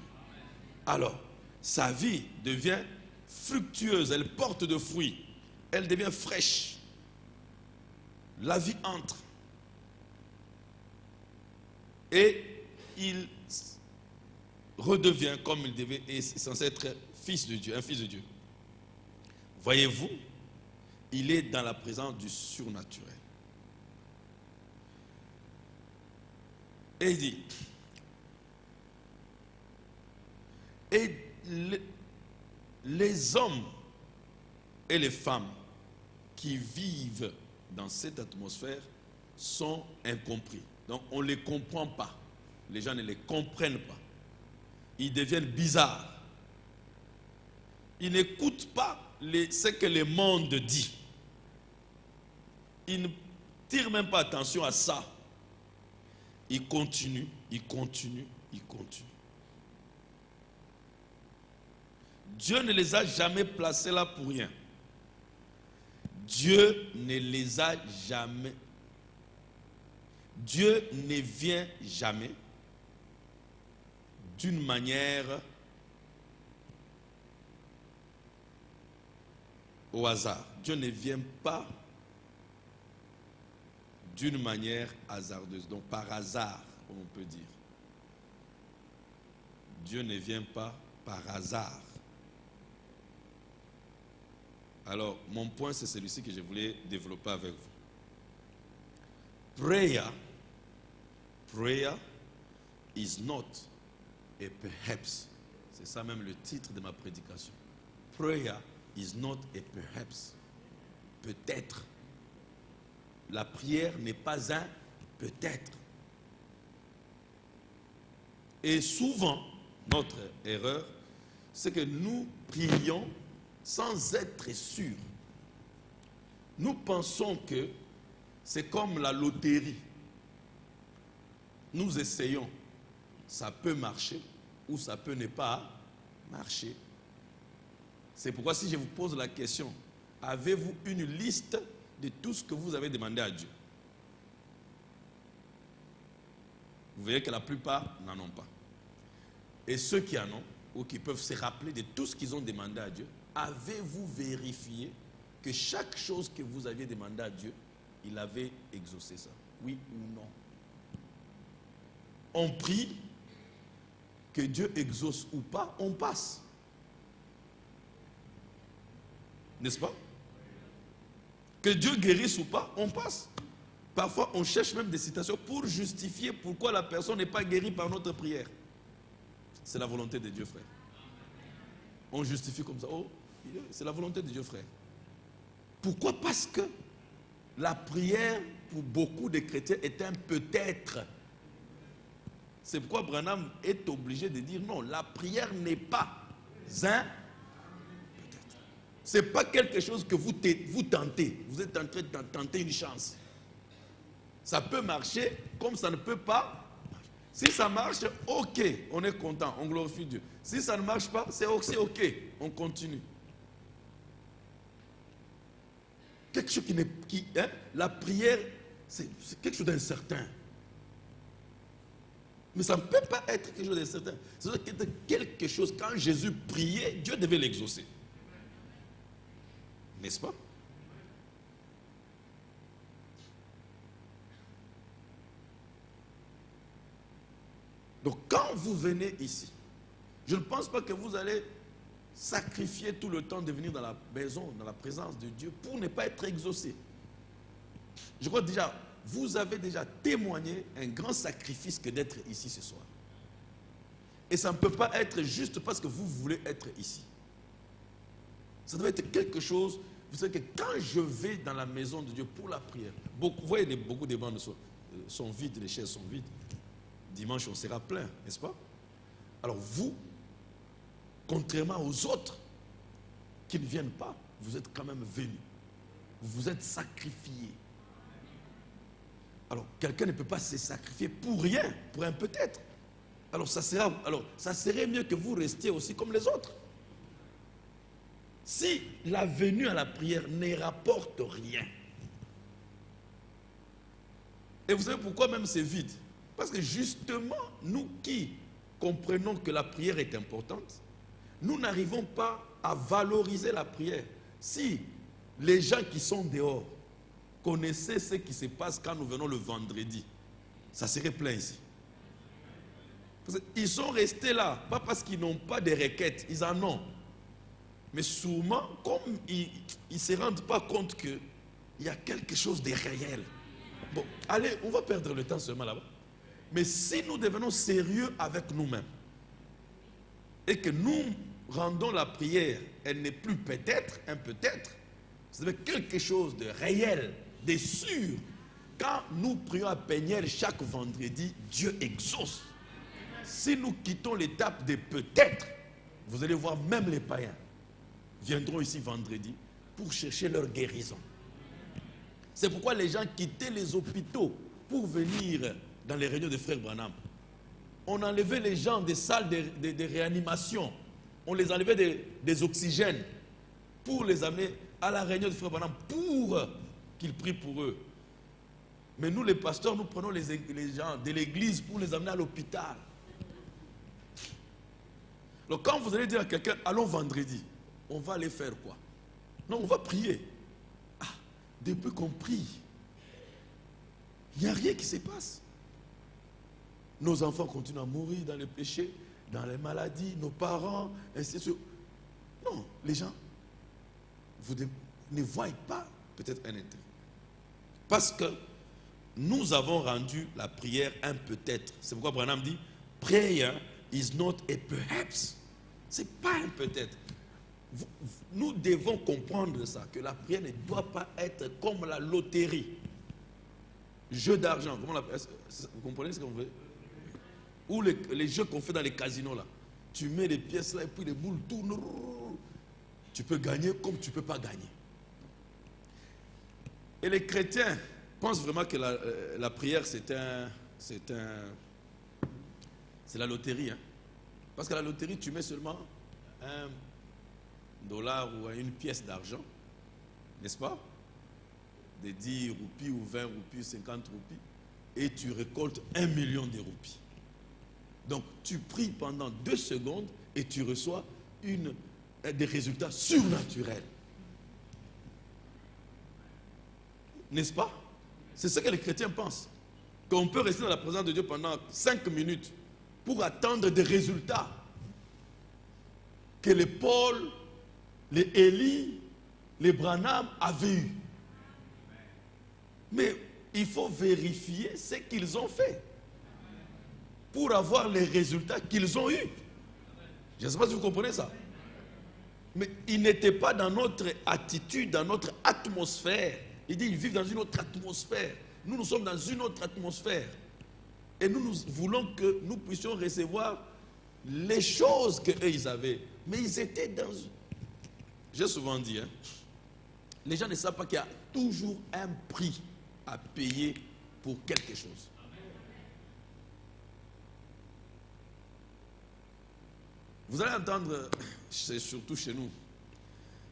Alors, sa vie devient fructueuse, elle porte de fruits, elle devient fraîche. La vie entre. Et il redevient comme il devait, est censé être fils de Dieu, un fils de Dieu. Voyez-vous, il est dans la présence du surnaturel. Et il dit, et les hommes et les femmes qui vivent dans cette atmosphère sont incompris. Donc on ne les comprend pas. Les gens ne les comprennent pas. Ils deviennent bizarres. Ils n'écoutent pas ce que le monde dit. Ils ne tirent même pas attention à ça. Ils continuent, ils continuent, ils continuent. Dieu ne les a jamais placés là pour rien. Dieu ne les a jamais. Dieu ne vient jamais d'une manière au hasard. Dieu ne vient pas d'une manière hasardeuse, donc par hasard, on peut dire. Dieu ne vient pas par hasard. Alors, mon point, c'est celui-ci que je voulais développer avec vous. Prayer is not a perhaps. C'est ça même le titre de ma prédication. Prayer is not a perhaps. Peut-être. La prière n'est pas un peut-être. Et souvent, notre erreur, c'est que nous prions sans être sûrs. Nous pensons que c'est comme la loterie. Nous essayons. Ça peut marcher ou ça peut ne pas marcher. C'est pourquoi si je vous pose la question, avez-vous une liste de tout ce que vous avez demandé à Dieu? Vous voyez que la plupart n'en ont pas. Et ceux qui en ont, ou qui peuvent se rappeler de tout ce qu'ils ont demandé à Dieu, avez-vous vérifié que chaque chose que vous aviez demandé à Dieu, il avait exaucé ça? Oui ou non? On prie, que Dieu exauce ou pas, on passe. N'est-ce pas? Que Dieu guérisse ou pas, on passe. Parfois, on cherche même des citations pour justifier pourquoi la personne n'est pas guérie par notre prière. C'est la volonté de Dieu, frère. On justifie comme ça. Oh, c'est la volonté de Dieu, frère. Pourquoi? Parce que la prière, pour beaucoup de chrétiens, est un peut-être. C'est pourquoi Branham est obligé de dire non, la prière n'est pas un peut-être. Ce n'est pas quelque chose que vous tentez. Vous êtes en train de tenter une chance. Ça peut marcher comme ça ne peut pas. Si ça marche, ok, on est content, on glorifie Dieu. Si ça ne marche pas, c'est aussi ok, on continue. Quelque chose la prière, c'est quelque chose d'incertain. Mais ça ne peut pas être quelque chose d'incertain. C'est quelque chose, quand Jésus priait, Dieu devait l'exaucer. N'est-ce pas? Donc quand vous venez ici, je ne pense pas que vous allez sacrifier tout le temps de venir dans la maison, dans la présence de Dieu pour ne pas être exaucé. Je crois déjà, vous avez déjà témoigné un grand sacrifice que d'être ici ce soir. Et ça ne peut pas être juste parce que vous voulez être ici. Ça doit être quelque chose. Vous savez que quand je vais dans la maison de Dieu pour la prière, vous voyez, beaucoup de bancs sont vides, les chaises sont vides. Dimanche, on sera plein, n'est-ce pas? Alors vous, contrairement aux autres, qui ne viennent pas, vous êtes quand même venus. Vous vous êtes sacrifiés. Alors, quelqu'un ne peut pas se sacrifier pour rien, pour un peut-être. Alors, ça serait mieux que vous restiez aussi comme les autres. Si la venue à la prière ne rapporte rien, et vous savez pourquoi même c'est vide? Parce que justement, nous qui comprenons que la prière est importante, nous n'arrivons pas à valoriser la prière. Si les gens qui sont dehors connaissaient ce qui se passe quand nous venons le vendredi, ça serait plein ici. Ils sont restés là, pas parce qu'ils n'ont pas de requêtes, ils en ont. Mais souvent, comme ils ne se rendent pas compte qu'il y a quelque chose de réel. Bon, allez, on va perdre le temps seulement là-bas. Mais si nous devenons sérieux avec nous-mêmes et que nous rendons la prière, elle n'est plus peut-être, un peut-être, c'est quelque chose de réel, de sûr. Quand nous prions à Peignel chaque vendredi, Dieu exauce. Si nous quittons l'étape de peut-être, vous allez voir même les païens viendront ici vendredi pour chercher leur guérison. C'est pourquoi les gens quittaient les hôpitaux pour venir dans les réunions de Frère Branham. On enlevait les gens des salles de réanimation. On les enlevait des oxygènes pour les amener à la réunion de Frère Branham pour qu'ils prient pour eux. Mais nous, les pasteurs, nous prenons les gens de l'église pour les amener à l'hôpital. Donc quand vous allez dire à quelqu'un, allons vendredi, on va aller faire quoi? Non, on va prier. Ah, depuis qu'on prie, il n'y a rien qui se passe. Nos enfants continuent à mourir dans les péchés, dans les maladies, nos parents, ainsi de suite. Non, les gens, vous ne voyez pas peut-être un intérêt. Parce que nous avons rendu la prière un peut-être. C'est pourquoi Branham dit, prayer is not a perhaps. Ce n'est pas un peut-être. Nous devons comprendre ça, que la prière ne doit pas être comme la loterie. Jeu d'argent, vous comprenez ce qu'on veut? Ou les jeux qu'on fait dans les casinos là. Tu mets les pièces là et puis les boules tournent. Tu peux gagner comme tu ne peux pas gagner. Et les chrétiens pensent vraiment que la prière c'est la loterie. Hein? Parce que la loterie, tu mets seulement $1 ou une pièce d'argent, n'est-ce pas? De 10 roupies ou 20 roupies, 50 roupies, et tu récoltes 1 million de roupies. Donc tu pries pendant 2 secondes et tu reçois des résultats surnaturels. N'est-ce pas? C'est ce que les chrétiens pensent. Qu'on peut rester dans la présence de Dieu pendant 5 minutes pour attendre des résultats que les Paul, les Élie, les Branham avaient eu. Mais il faut vérifier ce qu'ils ont fait pour avoir les résultats qu'ils ont eus. Je ne sais pas si vous comprenez ça. Mais ils n'étaient pas dans notre attitude, dans notre atmosphère. Il dit qu'ils vivent dans une autre atmosphère. Nous sommes dans une autre atmosphère. Et nous voulons que nous puissions recevoir les choses qu'eux ils avaient. Mais ils étaient dans... J'ai souvent dit, hein, les gens ne savent pas qu'il y a toujours un prix à payer pour quelque chose. Vous allez entendre, surtout chez nous,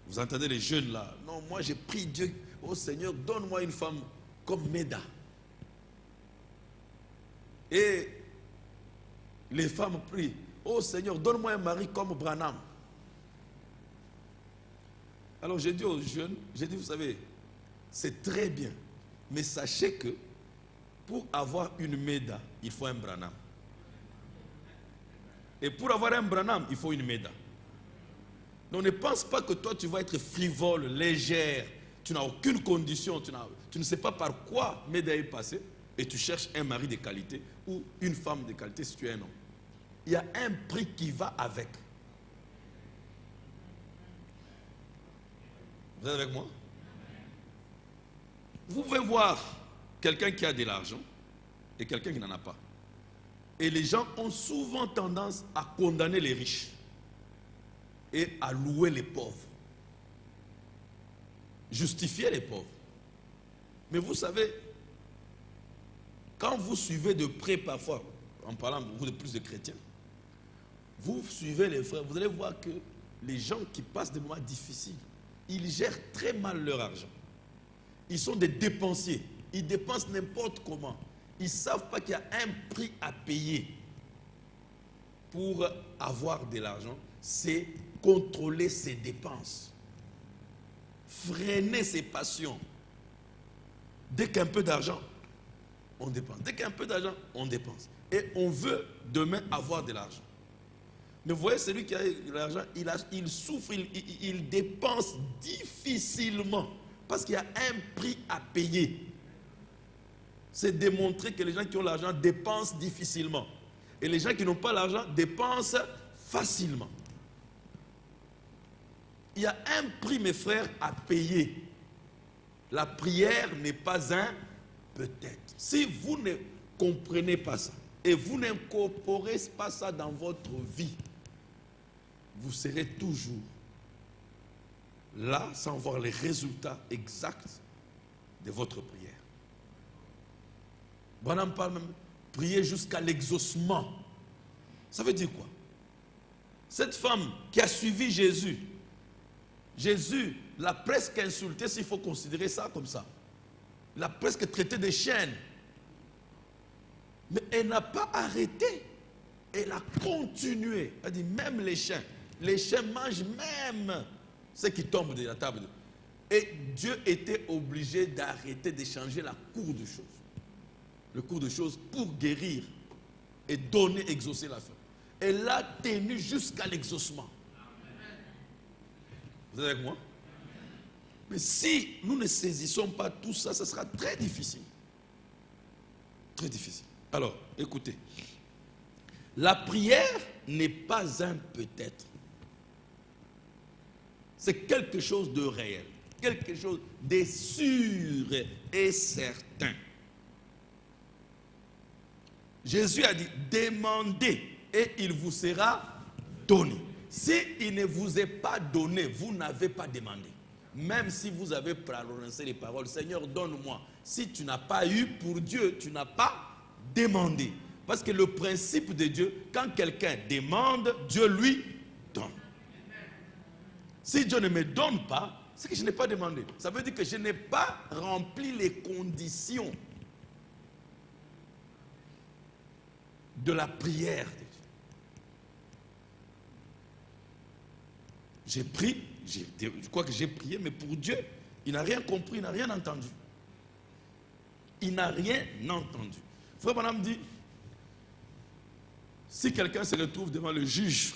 vous entendez les jeunes là, non, moi j'ai prié Dieu, oh Seigneur, donne-moi une femme comme Méda. Et les femmes prient, oh Seigneur, donne-moi un mari comme Branham. Alors j'ai dit aux jeunes, j'ai dit, vous savez, c'est très bien, mais sachez que pour avoir une Méda, il faut un Branham. Et pour avoir un Branham, il faut une Méda. Donc ne pense pas que toi tu vas être frivole, légère, tu n'as aucune condition, tu ne sais pas par quoi Méda est passé, et tu cherches un mari de qualité ou une femme de qualité si tu es un homme. Il y a un prix qui va avec. Vous êtes avec moi? Vous pouvez voir quelqu'un qui a de l'argent et quelqu'un qui n'en a pas. Et les gens ont souvent tendance à condamner les riches et à louer les pauvres. justifier les pauvres. Mais vous savez, quand vous suivez de près parfois, en parlant beaucoup de plus de chrétiens, vous suivez les frères, vous allez voir que les gens qui passent des moments difficiles, ils gèrent très mal leur argent. Ils sont des dépensiers. Ils dépensent n'importe comment. Ils ne savent pas qu'il y a un prix à payer pour avoir de l'argent. C'est contrôler ses dépenses. Freiner ses passions. Dès qu'il y a un peu d'argent, on dépense. Dès qu'il y a un peu d'argent, on dépense. Et on veut demain avoir de l'argent. Mais vous voyez, celui qui a de l'argent, il souffre, il dépense difficilement. Parce qu'il y a un prix à payer. C'est démontrer que les gens qui ont l'argent dépensent difficilement. Et les gens qui n'ont pas l'argent dépensent facilement. Il y a un prix, mes frères, à payer. La prière n'est pas un peut-être. Si vous ne comprenez pas ça, et vous n'incorporez pas ça dans votre vie, vous serez toujours là sans voir les résultats exacts de votre prière. Branham parle même prier jusqu'à l'exaucement. Ça veut dire quoi? Cette femme qui a suivi Jésus, Jésus l'a presque insulté, s'il faut considérer ça comme ça. Il l'a presque traité de chienne. Mais elle n'a pas arrêté. Elle a continué. Elle dit même les chiens mangent même ceux qui tombent de la table. Et Dieu était obligé d'arrêter de changer la cour de choses. Le cours de choses pour guérir et donner, exaucer la faim. Elle a tenu jusqu'à l'exaucement. Vous êtes avec moi? Mais si nous ne saisissons pas tout ça, ça sera très difficile. Très difficile. Alors, écoutez. La prière n'est pas un peut-être. C'est quelque chose de réel. Quelque chose de sûr et certain. Jésus a dit, demandez et il vous sera donné. S'il ne vous est pas donné, vous n'avez pas demandé. Même si vous avez prononcé les paroles, Seigneur, donne-moi. Si tu n'as pas eu pour Dieu, tu n'as pas demandé. Parce que le principe de Dieu, quand quelqu'un demande, Dieu lui donne. Si Dieu ne me donne pas, c'est que je n'ai pas demandé. Ça veut dire que je n'ai pas rempli les conditions de la prière de Dieu. J'ai prié, je crois que j'ai prié, mais pour Dieu, il n'a rien compris, il n'a rien entendu. Il n'a rien entendu. Frère Branham dit, si quelqu'un se retrouve devant le juge,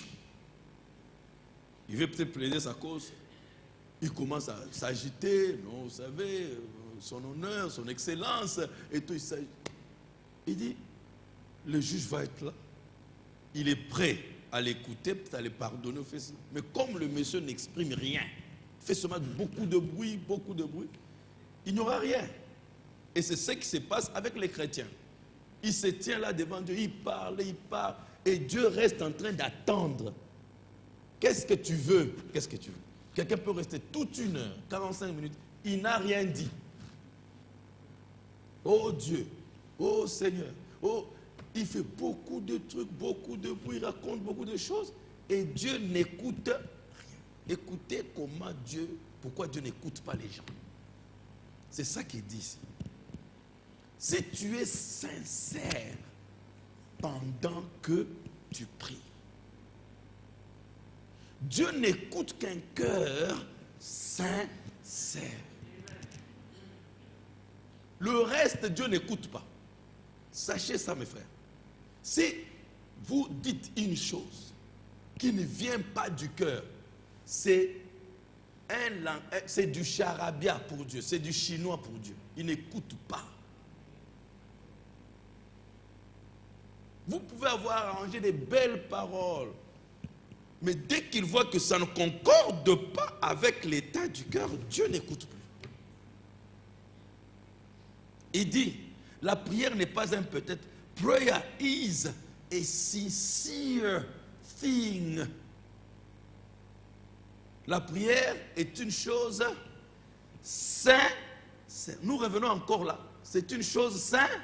il veut peut-être plaider sa cause, il commence à s'agiter, non, vous savez, son honneur, son excellence, et tout, il dit, le juge va être là, il est prêt à l'écouter, peut-être à le pardonner, mais comme le monsieur n'exprime rien, fait seulement beaucoup de bruit, il n'y aura rien. Et c'est ce qui se passe avec les chrétiens. Il se tient là devant Dieu, il parle, et Dieu reste en train d'attendre. Qu'est-ce que tu veux? Qu'est-ce que tu veux? Quelqu'un peut rester toute une heure, 45 minutes, il n'a rien dit. Oh Dieu, oh Seigneur, oh, il fait beaucoup de trucs, beaucoup de bruit, il raconte beaucoup de choses, et Dieu n'écoute rien. Écoutez pourquoi Dieu n'écoute pas les gens. C'est ça qu'il dit ici. Si tu es sincère pendant que tu pries, Dieu n'écoute qu'un cœur sincère. Le reste, Dieu n'écoute pas. Sachez ça, mes frères. Si vous dites une chose qui ne vient pas du cœur, c'est du charabia pour Dieu, c'est du chinois pour Dieu. Il n'écoute pas. Vous pouvez avoir arrangé des belles paroles, mais dès qu'il voit que ça ne concorde pas avec l'état du cœur, Dieu n'écoute plus. Il dit, la prière n'est pas un peut-être. Prayer is a sincere thing. La prière est une chose sincère. Nous revenons encore là. C'est une chose sincère.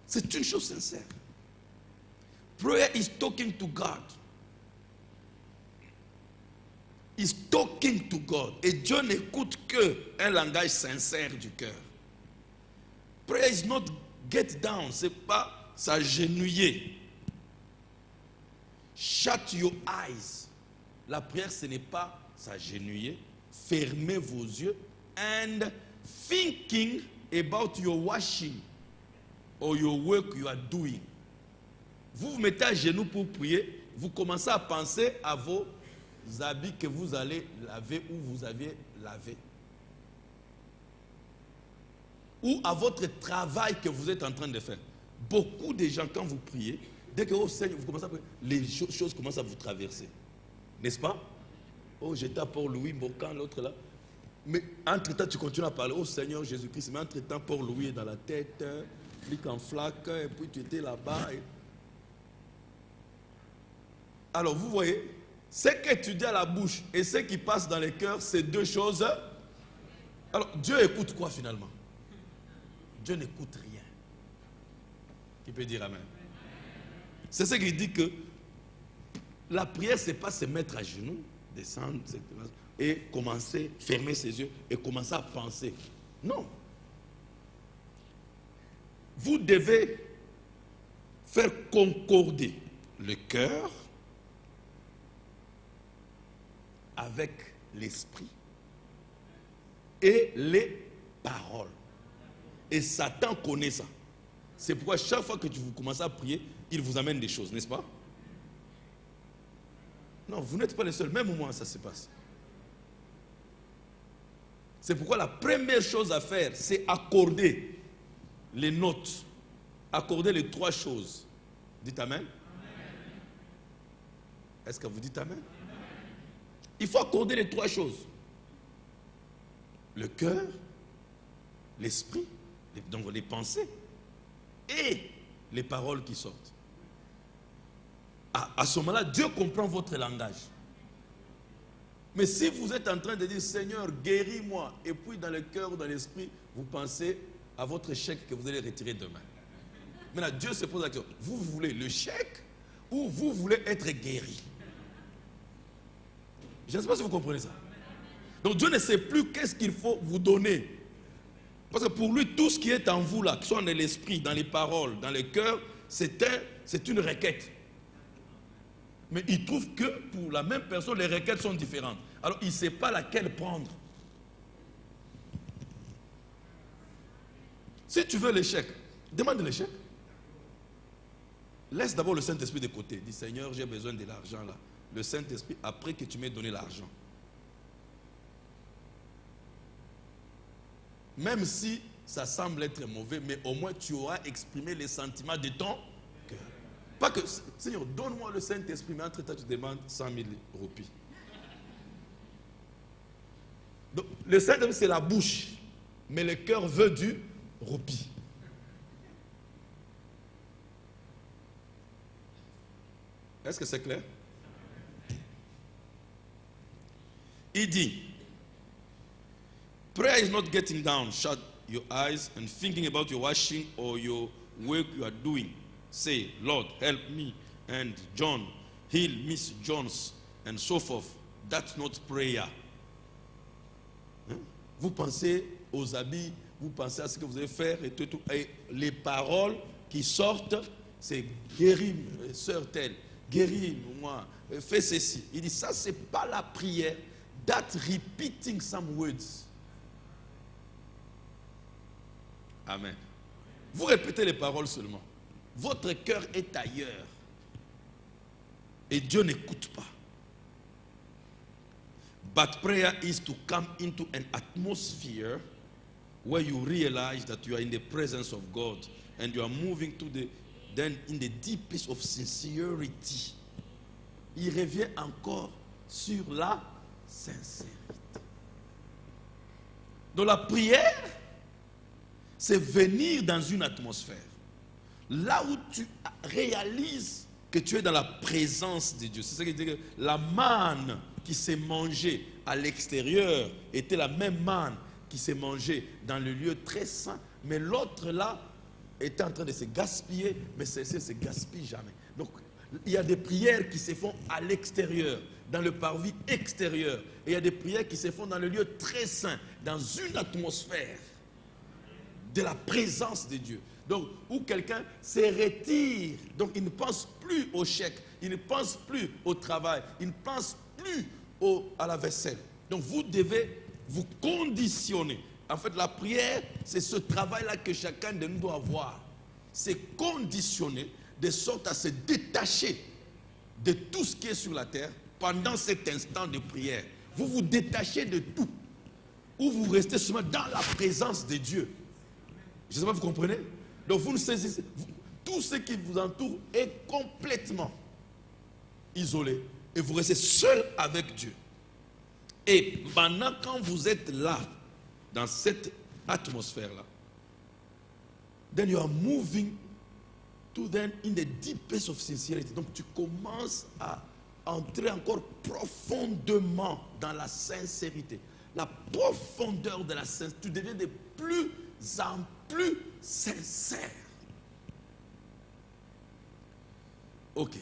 C'est une chose sincère. Prayer is talking to God. Is talking to God. Et Dieu n'écoute qu'un langage sincère du cœur. Prayer is not get down. C'est pas s'agenouiller. Shut your eyes. La prière, ce n'est pas s'agenouiller. Fermez vos yeux. And thinking about your washing or your work you are doing. Vous vous mettez à genoux pour prier. Vous commencez à penser à vos habits que vous allez laver ou vous aviez lavé. Ou à votre travail que vous êtes en train de faire. Beaucoup de gens, quand vous priez, dès que, oh Seigneur, vous commencez à prier, les choses commencent à vous traverser. N'est-ce pas? Oh, j'étais à Port-Louis, Bocan, l'autre là. Mais entre-temps, tu continues à parler, oh Seigneur Jésus-Christ. Mais entre-temps, Port-Louis est dans la tête, flic en flaque, et puis tu étais là-bas. Alors, vous voyez, ce que tu dis à la bouche et ce qui passe dans le cœur, c'est deux choses. Alors, Dieu écoute quoi finalement? Dieu n'écoute rien. Qui peut dire amen? C'est ce qui dit que la prière, ce n'est pas se mettre à genoux, descendre et commencer, fermer ses yeux et commencer à penser. Non. Vous devez faire concorder le cœur avec l'esprit et les paroles. Et Satan connaît ça. C'est pourquoi chaque fois que vous commencez à prier, il vous amène des choses, n'est-ce pas? Non, vous n'êtes pas les seuls. Même moi, ça se passe. C'est pourquoi la première chose à faire, c'est accorder les notes. Accorder les trois choses. Dites amen. Est-ce que vous dites amen? Il faut accorder les trois choses. Le cœur, l'esprit, donc les pensées et les paroles qui sortent. À ce moment-là, Dieu comprend votre langage. Mais si vous êtes en train de dire, Seigneur, guéris-moi, et puis dans le cœur ou dans l'esprit, vous pensez à votre chèque que vous allez retirer demain. Maintenant, Dieu se pose la question, vous voulez le chèque ou vous voulez être guéri? Je ne sais pas si vous comprenez ça. Donc Dieu ne sait plus qu'est-ce qu'il faut vous donner. Parce que pour lui, tout ce qui est en vous là, que ce soit dans l'esprit, dans les paroles, dans le cœur, c'est une requête. Mais il trouve que pour la même personne, les requêtes sont différentes. Alors il ne sait pas laquelle prendre. Si tu veux l'échec, demande l'échec. Laisse d'abord le Saint-Esprit de côté. Dis, Seigneur, j'ai besoin de l'argent là. Le Saint-Esprit, après que tu m'aies donné l'argent. Même si ça semble être mauvais, mais au moins tu auras exprimé les sentiments de ton cœur. Pas que, Seigneur, donne-moi le Saint-Esprit, mais entre-temps tu demandes 100 000 roupies. Donc, le Saint-Esprit c'est la bouche, mais le cœur veut du roupie. Est-ce que c'est clair? Il dit, prayer is not getting down, shut your eyes and thinking about your washing or your work you are doing. Say, Lord, help me and John, heal Miss Jones and so forth. That's not prayer. Hein? Vous pensez aux habits, vous pensez à ce que vous allez faire et tout. Et les paroles qui sortent, c'est guéris, sœur telle, guéris moi, fais ceci. Il dit, ça c'est pas la prière. That's repeating some words. Amen. Vous répétez les paroles seulement. Votre cœur est ailleurs. Et Dieu n'écoute pas. But prayer is to come into an atmosphere where you realize that you are in the presence of God and you are moving then in the deepest of sincerity. Il revient encore sur la sincérité. Donc la prière, c'est venir dans une atmosphère. Là où tu réalises que tu es dans la présence de Dieu. C'est ça qui dit que la manne qui s'est mangée à l'extérieur était la même manne qui s'est mangée dans le lieu très saint, mais l'autre là était en train de se gaspiller, mais celle-ci ne se gaspille jamais. Donc, il y a des prières qui se font à l'extérieur, dans le parvis extérieur. Et il y a des prières qui se font dans le lieu très saint, dans une atmosphère de la présence de Dieu. Donc, où quelqu'un se retire, donc il ne pense plus au chèque, il ne pense plus au travail, il ne pense plus à la vaisselle. Donc, vous devez vous conditionner. En fait, la prière, c'est ce travail-là que chacun de nous doit avoir. C'est conditionner de sorte à se détacher de tout ce qui est sur la terre pendant cet instant de prière. Vous vous détachez de tout, ou vous restez seulement dans la présence de Dieu. Je ne sais pas, vous comprenez? Donc vous ne saisissez, tout ce qui vous entoure est complètement isolé et vous restez seul avec Dieu. Et maintenant, quand vous êtes là, dans cette atmosphère-là, then you are moving to then in the deepest of sincerity. Donc tu commences à entrer encore profondément dans la sincérité. La profondeur de la sincérité. Tu deviens de plus en plus sincère. Ok.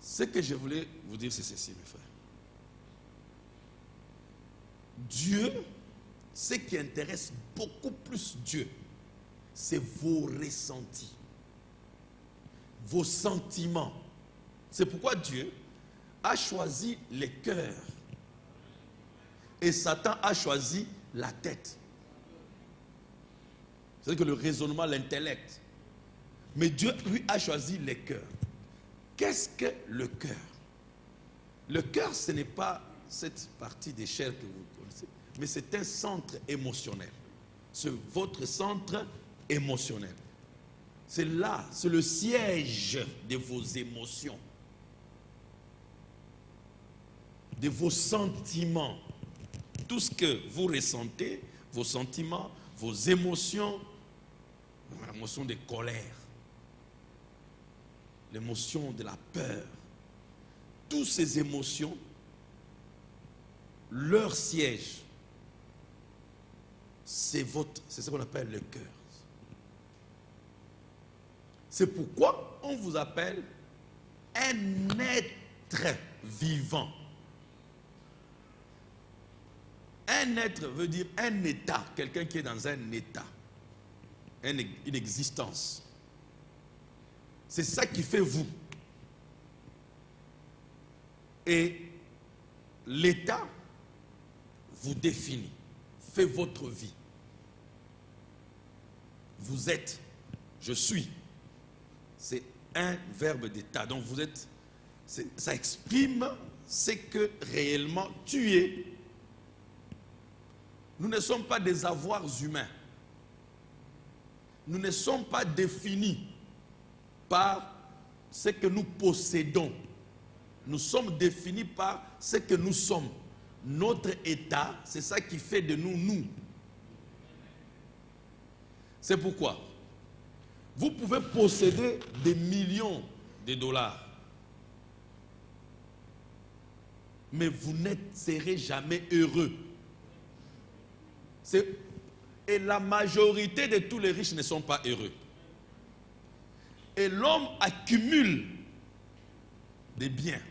Ce que je voulais vous dire, c'est ceci, mes frères. Dieu, ce qui intéresse beaucoup plus Dieu, c'est vos ressentis, vos sentiments. C'est pourquoi Dieu a choisi les cœurs et Satan a choisi la tête. C'est-à-dire que le raisonnement, l'intellect. Mais Dieu, lui, a choisi les cœurs. Qu'est-ce que le cœur? Le cœur, ce n'est pas cette partie des chairs que vous connaissez, mais c'est un centre émotionnel. C'est votre centre émotionnel. C'est là, c'est le siège de vos émotions, de vos sentiments. Tout ce que vous ressentez, vos sentiments, vos émotions, l'émotion de colère, l'émotion de la peur, toutes ces émotions, leur siège, c'est ce qu'on appelle le cœur. C'est pourquoi on vous appelle un être vivant. Un être veut dire un état, quelqu'un qui est dans un état, une existence. C'est ça qui fait vous. Et l'état vous définit, fait votre vie. Vous êtes, je suis. C'est un verbe d'état. Donc vous êtes, ça exprime ce que réellement tu es. Nous ne sommes pas des avoirs humains. Nous ne sommes pas définis par ce que nous possédons. Nous sommes définis par ce que nous sommes. Notre état, c'est ça qui fait de nous, nous. C'est pourquoi vous pouvez posséder des millions de dollars, mais vous ne serez jamais heureux. Et la majorité de tous les riches ne sont pas heureux. Et l'homme accumule des biens.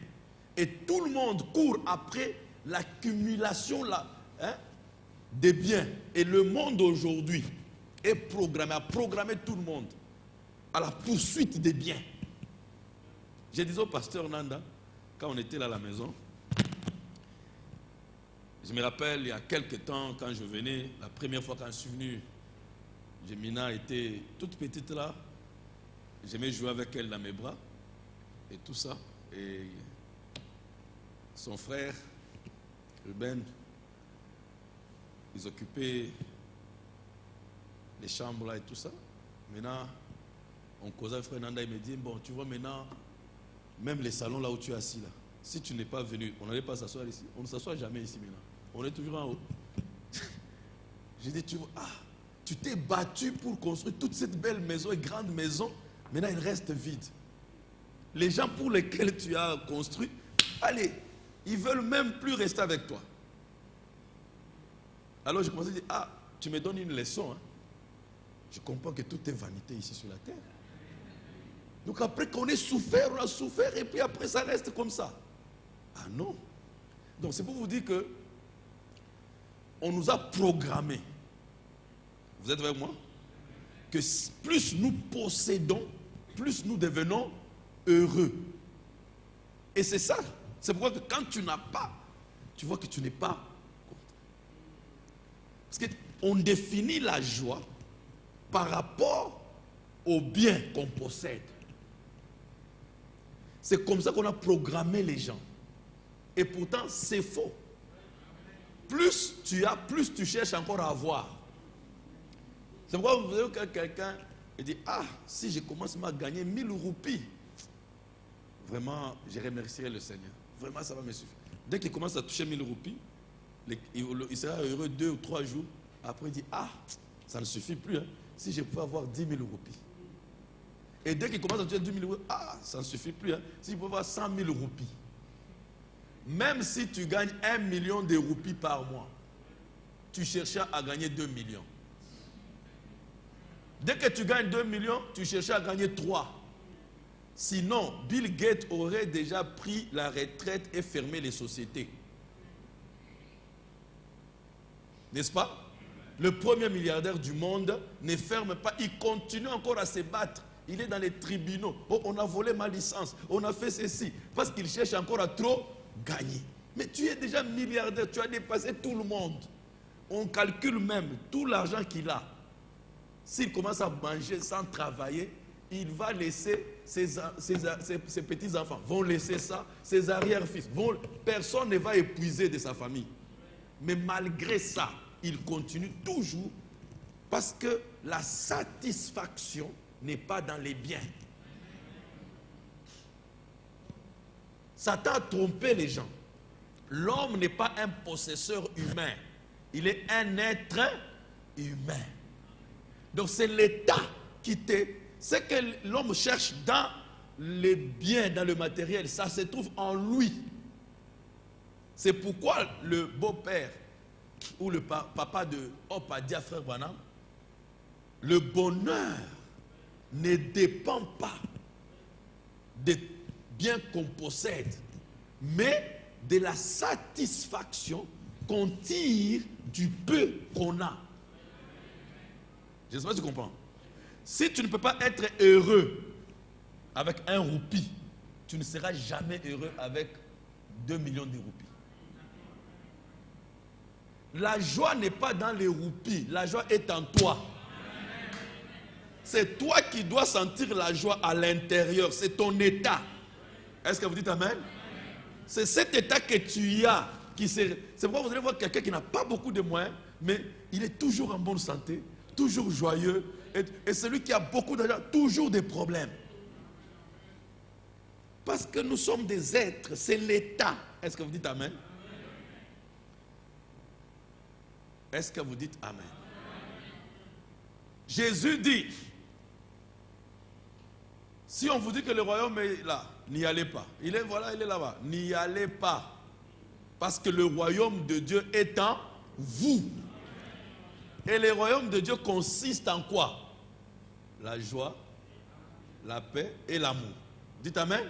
Et tout le monde court après l'accumulation des biens. Et le monde aujourd'hui est programmé, a programmé tout le monde à la poursuite des biens. Je disais au pasteur Nanda, quand on était là à la maison, je me rappelle, il y a quelques temps, quand je venais, la première fois quand je suis venu, Jemina était toute petite là. J'aimais jouer avec elle dans mes bras et tout ça. Et son frère, Ruben, ils occupaient les chambres là et tout ça. Maintenant, on causait avec frère Nanda, il me dit, bon, tu vois maintenant, même les salons là où tu es assis là, si tu n'es pas venu, on n'allait pas s'asseoir ici. On ne s'assoit jamais ici maintenant. On est toujours en haut. J'ai dit, tu vois, Tu t'es battu pour construire toute cette belle maison et grande maison. Maintenant, elle reste vide. Les gens pour lesquels tu as construit, allez, ils ne veulent même plus rester avec toi. Alors je commençais à dire, ah, tu me donnes une leçon. Hein. Je comprends que tout est vanité ici sur la terre. Donc après qu'on ait souffert, on a souffert et puis après ça reste comme ça. Ah non. Donc c'est pour vous dire que on nous a programmés. Vous êtes avec moi? Que plus nous possédons, plus nous devenons heureux. Et c'est ça. C'est pourquoi que quand tu n'as pas, tu vois que tu n'es pas content. Parce qu'on définit la joie par rapport au bien qu'on possède. C'est comme ça qu'on a programmé les gens. Et pourtant, c'est faux. Plus tu as, plus tu cherches encore à avoir. C'est pourquoi vous voyez que quelqu'un dit, ah, si je commence à gagner 1000 roupies, vraiment, je remercierai le Seigneur. Vraiment, ça va me suffire. Dès qu'il commence à toucher 1000 roupies, il sera heureux 2 ou 3 jours. Après, il dit, ah, ça ne suffit plus. Hein. Si je pouvais avoir 10 000 roupies. Et dès qu'il commence à toucher 10 000 roupies, ah, ça ne suffit plus. Hein. Si je pouvais avoir 100 000 roupies. Même si tu gagnes 1 million de roupies par mois, tu cherchas à gagner 2 millions. Dès que tu gagnes 2 millions, tu cherchas à gagner 3. Sinon, Bill Gates aurait déjà pris la retraite et fermé les sociétés. N'est-ce pas? Le premier milliardaire du monde ne ferme pas. Il continue encore à se battre. Il est dans les tribunaux. Oh, on a volé ma licence. On a fait ceci. Parce qu'il cherche encore à trop gagner. Mais tu es déjà milliardaire. Tu as dépassé tout le monde. On calcule même tout l'argent qu'il a. S'il commence à manger sans travailler, il va laisser ses petits-enfants. Vont laisser ça. Ses arrière-fils. Personne ne va épuiser de sa famille. Mais malgré ça, il continue toujours parce que la satisfaction n'est pas dans les biens. Satan a trompé les gens. L'homme n'est pas un possesseur humain. Il est un être humain. Donc c'est l'état qui ce que l'homme cherche dans les biens, dans le matériel, ça se trouve en lui. C'est pourquoi le beau-père ou le papa de Hop a dit à frère Branham, le bonheur ne dépend pas des biens qu'on possède, mais de la satisfaction qu'on tire du peu qu'on a. Je ne sais pas si tu comprends. Si tu ne peux pas être heureux avec 1 roupie, tu ne seras jamais heureux avec 2 millions de roupies. La joie n'est pas dans les roupies, la joie est en toi. C'est toi qui dois sentir la joie à l'intérieur, c'est ton état. Est-ce que vous dites amen? C'est cet état que tu as. C'est pourquoi vous allez voir quelqu'un qui n'a pas beaucoup de moyens, mais il est toujours en bonne santé, toujours joyeux, et celui qui a beaucoup d'argent, toujours des problèmes. Parce que nous sommes des êtres, c'est l'état. Est-ce que vous dites amen? Est-ce que vous dites amen? Jésus dit, si on vous dit que le royaume est là, n'y allez pas. Il est là-bas. N'y allez pas. Parce que le royaume de Dieu est en vous. Et le royaume de Dieu consiste en quoi? La joie, la paix et l'amour. Dites amen?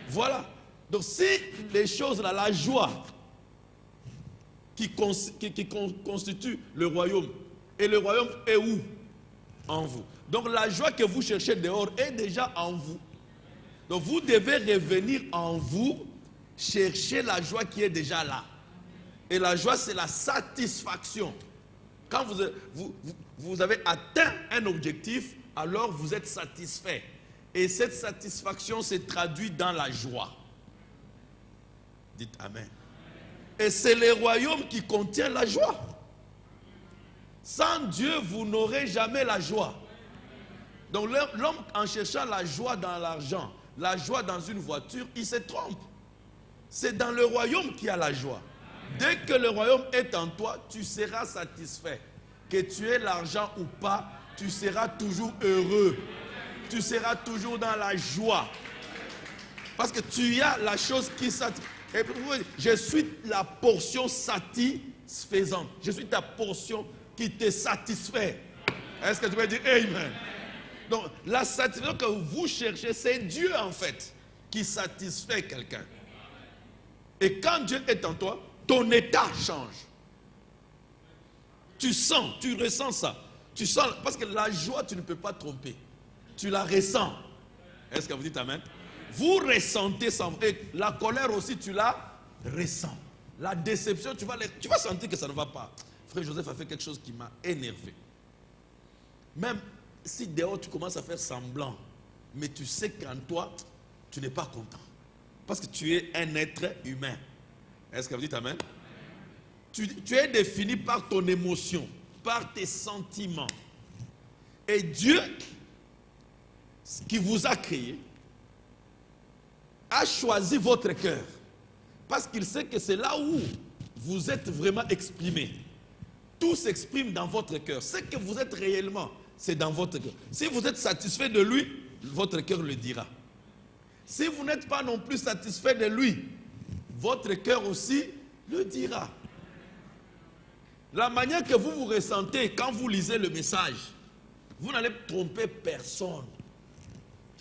Voilà. Donc si les choses là, la joie qui constitue le royaume, et le royaume est où? En vous. Donc la joie que vous cherchez dehors est déjà en vous. Donc vous devez revenir en vous, chercher la joie qui est déjà là. Et la joie, c'est la satisfaction. Quand vous avez atteint un objectif, alors vous êtes satisfait. Et cette satisfaction se traduit dans la joie. Dites amen. Et c'est le royaume qui contient la joie. Sans Dieu, vous n'aurez jamais la joie. Donc l'homme, en cherchant la joie dans l'argent, la joie dans une voiture, il se trompe. C'est dans le royaume qu'il y a la joie. Dès que le royaume est en toi, tu seras satisfait. que tu aies l'argent ou pas, tu seras toujours heureux. Tu seras toujours dans la joie. Parce que tu as la chose qui satisfait. Je suis la portion satisfaisante. Je suis ta portion qui te satisfait. Est-ce que tu peux dire Amen? Donc, la satisfaction que vous cherchez, c'est Dieu en fait qui satisfait quelqu'un. Et quand Dieu est en toi, ton état change. Tu sens, tu ressens ça. Tu sens, parce que la joie, tu ne peux pas tromper. Tu la ressens. Est-ce que vous dites Amen? Vous ressentez ça. Et la colère aussi, tu la ressens. La déception, tu vas sentir que ça ne va pas. Frère Joseph a fait quelque chose qui m'a énervé. Même si dehors tu commences à faire semblant, mais tu sais qu'en toi, tu n'es pas content. Parce que tu es un être humain. Est-ce que vous dites Amen? Tu es défini par ton émotion, par tes sentiments. Et Dieu, qui vous a créé, a choisi votre cœur. Parce qu'il sait que c'est là où vous êtes vraiment exprimé. Tout s'exprime dans votre cœur. Ce que vous êtes réellement, c'est dans votre cœur. Si vous êtes satisfait de lui, votre cœur le dira. Si vous n'êtes pas non plus satisfait de lui, votre cœur aussi le dira. La manière que vous vous ressentez quand vous lisez le message, vous n'allez tromper personne.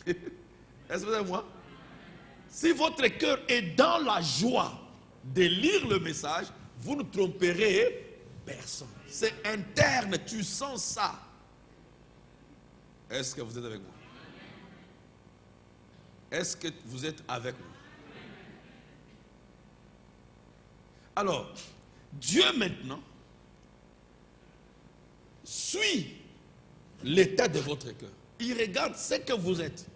Est-ce que vous avez moi? Si votre cœur est dans la joie de lire le message, vous ne tromperez personne. C'est interne, tu sens ça. Est-ce que vous êtes avec moi? Est-ce que vous êtes avec moi? Alors, Dieu maintenant suit l'état de votre cœur. Il regarde ce que vous êtes.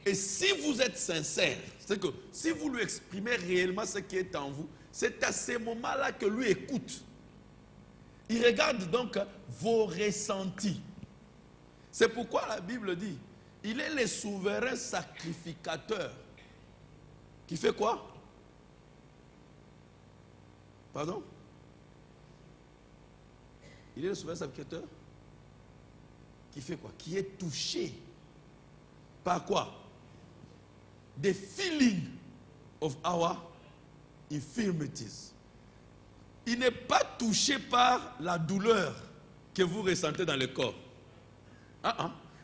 Et si vous êtes sincère, c'est que si vous lui exprimez réellement ce qui est en vous, c'est à ces moments-là que lui écoute. Il regarde donc vos ressentis. C'est pourquoi la Bible dit, il est le souverain sacrificateur. Qui fait quoi? Pardon? Il est le souverain sacrificateur qui fait quoi? Qui est touché par quoi? The feeling of our infirmities. Il n'est pas touché par la douleur que vous ressentez dans le corps.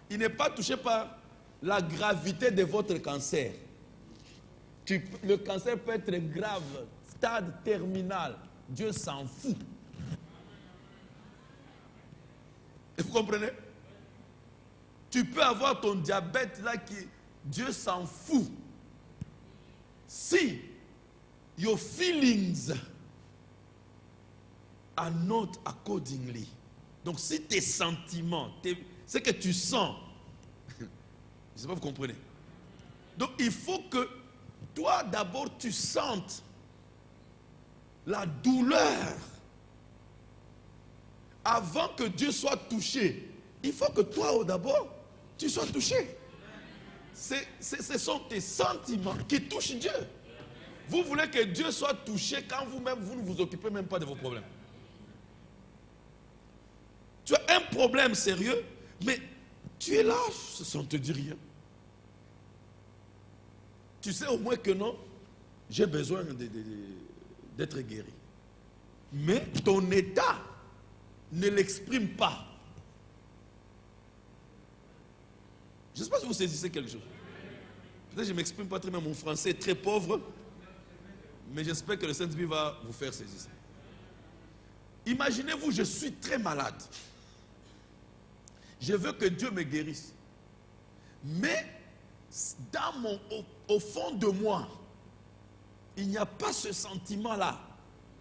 Il n'est pas touché par la gravité de votre cancer. Le cancer peut être grave, stade terminal. Dieu s'en fout. Et vous comprenez? Tu peux avoir ton diabète là qui... Dieu s'en fout. Si your feelings are not accordingly. Donc si tes sentiments, ce que tu sens, je ne sais pas si vous comprenez. Donc il faut que toi d'abord tu sentes la douleur. Avant que Dieu soit touché, il faut que toi d'abord tu sois touché. Ce sont tes sentiments qui touchent Dieu. Vous voulez que Dieu soit touché quand vous-même, vous ne vous occupez même pas de vos problèmes. Tu as un problème sérieux, mais tu es là sans te dire rien. Tu sais au moins que non, j'ai besoin d'être guéri. Mais ton état ne l'exprime pas. Je ne sais pas si vous saisissez quelque chose. Peut-être que je ne m'exprime pas très bien, mon français est très pauvre, mais j'espère que le Saint-Esprit va vous faire saisir ça. Imaginez-vous, je suis très malade. Je veux que Dieu me guérisse. Mais au fond de moi, il n'y a pas ce sentiment-là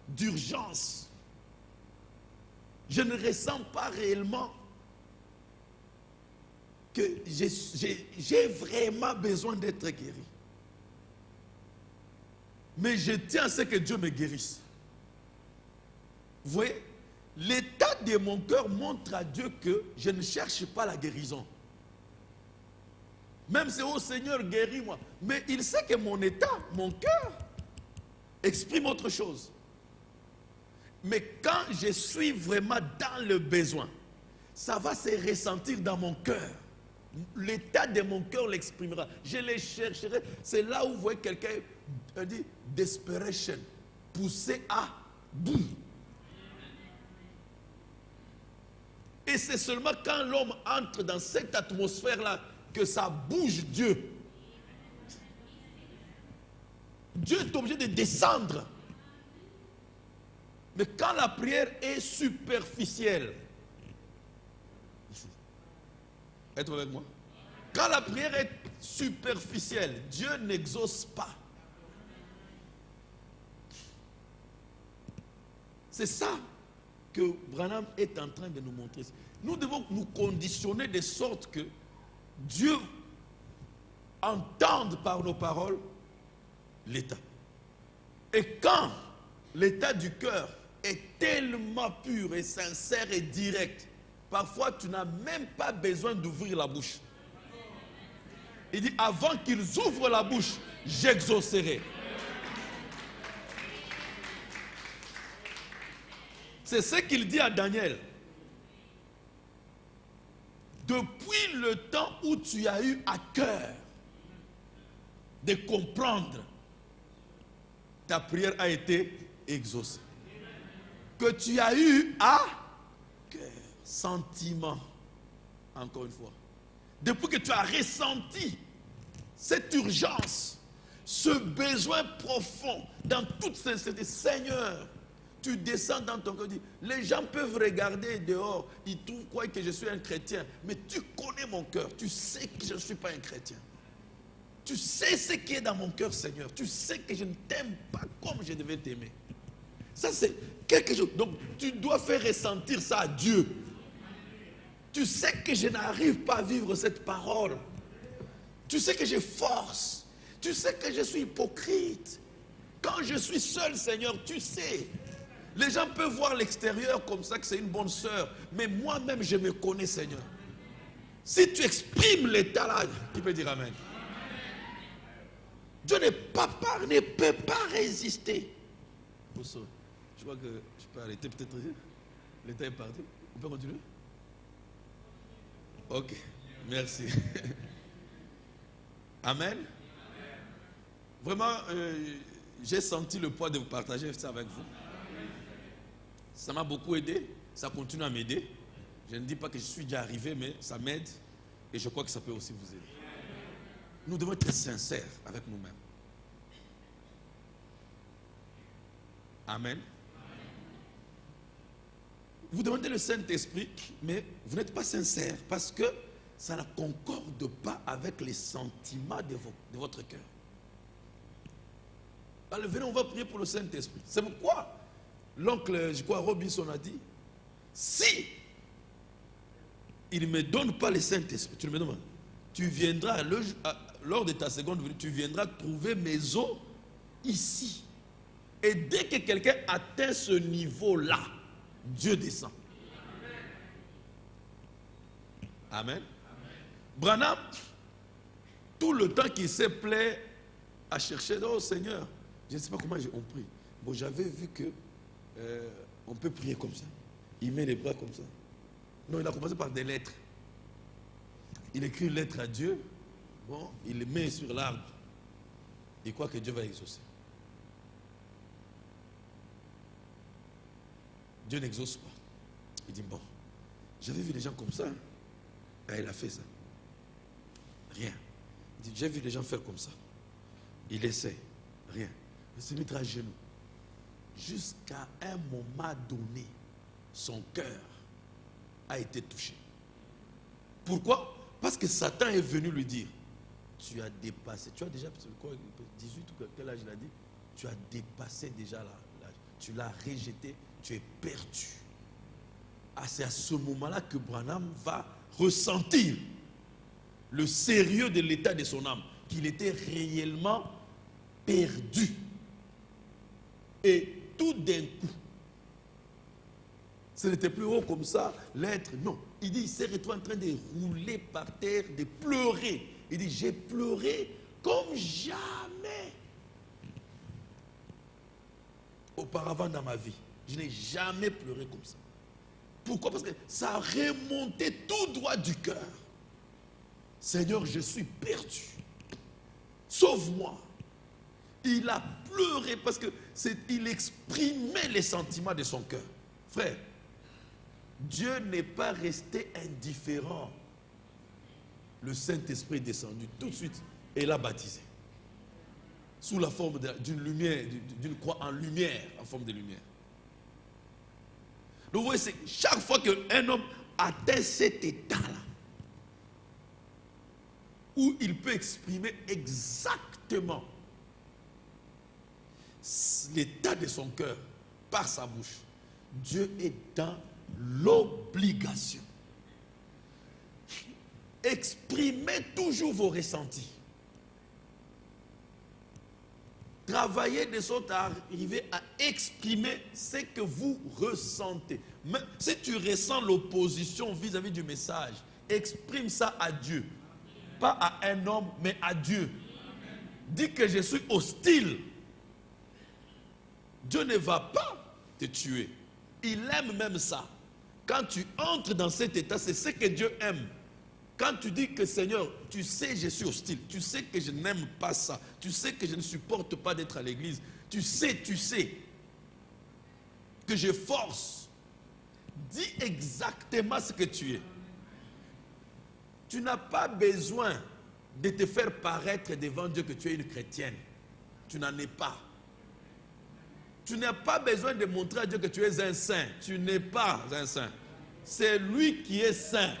d'urgence. Je ne ressens pas réellement que j'ai vraiment besoin d'être guéri. Mais je tiens à ce que Dieu me guérisse. Vous voyez, l'état de mon cœur montre à Dieu que je ne cherche pas la guérison. Même si, oh Seigneur, guéris-moi. Mais il sait que mon état, mon cœur, exprime autre chose. Mais quand je suis vraiment dans le besoin, ça va se ressentir dans mon cœur. L'état de mon cœur l'exprimera. Je les chercherai. C'est là où vous voyez quelqu'un dit desperation, poussé à bout. Et c'est seulement quand l'homme entre dans cette atmosphère-là que ça bouge Dieu. Dieu est obligé de descendre. Mais quand la prière est superficielle, êtes-vous avec moi? Quand la prière est superficielle, Dieu n'exauce pas. C'est ça que Branham est en train de nous montrer. Nous devons nous conditionner de sorte que Dieu entende par nos paroles l'état. Et quand l'état du cœur est tellement pur et sincère et direct, parfois tu n'as même pas besoin d'ouvrir la bouche. Il dit, avant qu'ils ouvrent la bouche, j'exaucerai. C'est ce qu'il dit à Daniel. Depuis le temps où tu as eu à cœur de comprendre, ta prière a été exaucée. Que tu as eu à cœur, sentiment, encore une fois. Depuis que tu as ressenti cette urgence, ce besoin profond, dans toute sincérité, Seigneur, tu descends dans ton cœur, les gens peuvent regarder dehors, ils trouvent quoi que je suis un chrétien, mais tu connais mon cœur, tu sais que je ne suis pas un chrétien. Tu sais ce qui est dans mon cœur, Seigneur. Tu sais que je ne t'aime pas comme je devais t'aimer. Ça, c'est quelque chose. Donc, tu dois faire ressentir ça à Dieu. Tu sais que je n'arrive pas à vivre cette parole. Tu sais que je force. Tu sais que je suis hypocrite. Quand je suis seul, Seigneur, tu sais. Les gens peuvent voir l'extérieur comme ça, que c'est une bonne sœur. Mais moi-même, je me connais, Seigneur. Si tu exprimes l'état là, qui peut dire Amen? Dieu ne peut pas résister. Je crois que je peux arrêter peut-être. L'état est parti. On peut continuer? Ok, merci. Amen. Vraiment, j'ai senti le poids de vous partager ça avec vous. Ça m'a beaucoup aidé. Ça continue à m'aider. Je ne dis pas que je suis déjà arrivé, mais ça m'aide. Et je crois que ça peut aussi vous aider. Nous devons être sincères avec nous-mêmes. Amen. Vous demandez le Saint-Esprit, mais vous n'êtes pas sincère parce que ça ne concorde pas avec les sentiments de votre cœur. Alors venez, on va prier pour le Saint-Esprit. C'est pourquoi l'oncle, je crois, Robinson a dit, si il ne me donne pas le Saint-Esprit, tu le me demandes, tu viendras, lors de ta seconde venue, tu viendras trouver mes os ici. Et dès que quelqu'un atteint ce niveau-là, Dieu descend. Amen. Branham, tout le temps qu'il s'est plaît à chercher, oh Seigneur, je ne sais pas comment on prie. Bon, j'avais vu que on peut prier comme ça. Il met les bras comme ça. Non, il a commencé par des lettres. Il écrit une lettre à Dieu. Bon, il les met sur l'arbre. Il croit que Dieu va exaucer. Dieu n'exauce pas. Il dit, bon, j'avais vu des gens comme ça. Ah, il a fait ça. Rien. Il dit, j'ai vu des gens faire comme ça. Il essaie. Rien. Il se met à genoux. Jusqu'à un moment donné, son cœur a été touché. Pourquoi? Parce que Satan est venu lui dire, tu as dépassé, tu as déjà, quoi, 18 ou quel âge il a dit? Tu as dépassé déjà l'âge. Tu l'as rejeté. Tu es perdu. Ah, c'est à ce moment-là que Branham va ressentir le sérieux de l'état de son âme, qu'il était réellement perdu. Et tout d'un coup, ce n'était plus haut comme ça, l'être, non. Il dit, il s'est retrouvé en train de rouler par terre, de pleurer. Il dit, j'ai pleuré comme jamais auparavant dans ma vie. Je n'ai jamais pleuré comme ça. Pourquoi? Parce que ça a remonté tout droit du cœur. Seigneur, je suis perdu. Sauve-moi. Il a pleuré parce qu'il exprimait les sentiments de son cœur. Frère, Dieu n'est pas resté indifférent. Le Saint-Esprit est descendu tout de suite et l'a baptisé. Sous la forme d'une lumière, d'une croix en lumière, en forme de lumière. Donc vous voyez, c'est chaque fois qu'un homme atteint cet état-là, où il peut exprimer exactement l'état de son cœur par sa bouche, Dieu est dans l'obligation. Exprimez toujours vos ressentis. Travaillez de sorte à arriver à exprimer ce que vous ressentez. Même si tu ressens l'opposition vis-à-vis du message, exprime ça à Dieu. Pas à un homme, mais à Dieu. Dis que je suis hostile. Dieu ne va pas te tuer. Il aime même ça. Quand tu entres dans cet état, c'est ce que Dieu aime. Quand tu dis que Seigneur, tu sais je suis hostile, tu sais que je n'aime pas ça, tu sais que je ne supporte pas d'être à l'église, tu sais que je force. Dis exactement ce que tu es. Tu n'as pas besoin de te faire paraître devant Dieu que tu es une chrétienne. Tu n'en es pas. Tu n'as pas besoin de montrer à Dieu que tu es un saint. Tu n'es pas un saint. C'est lui qui est saint,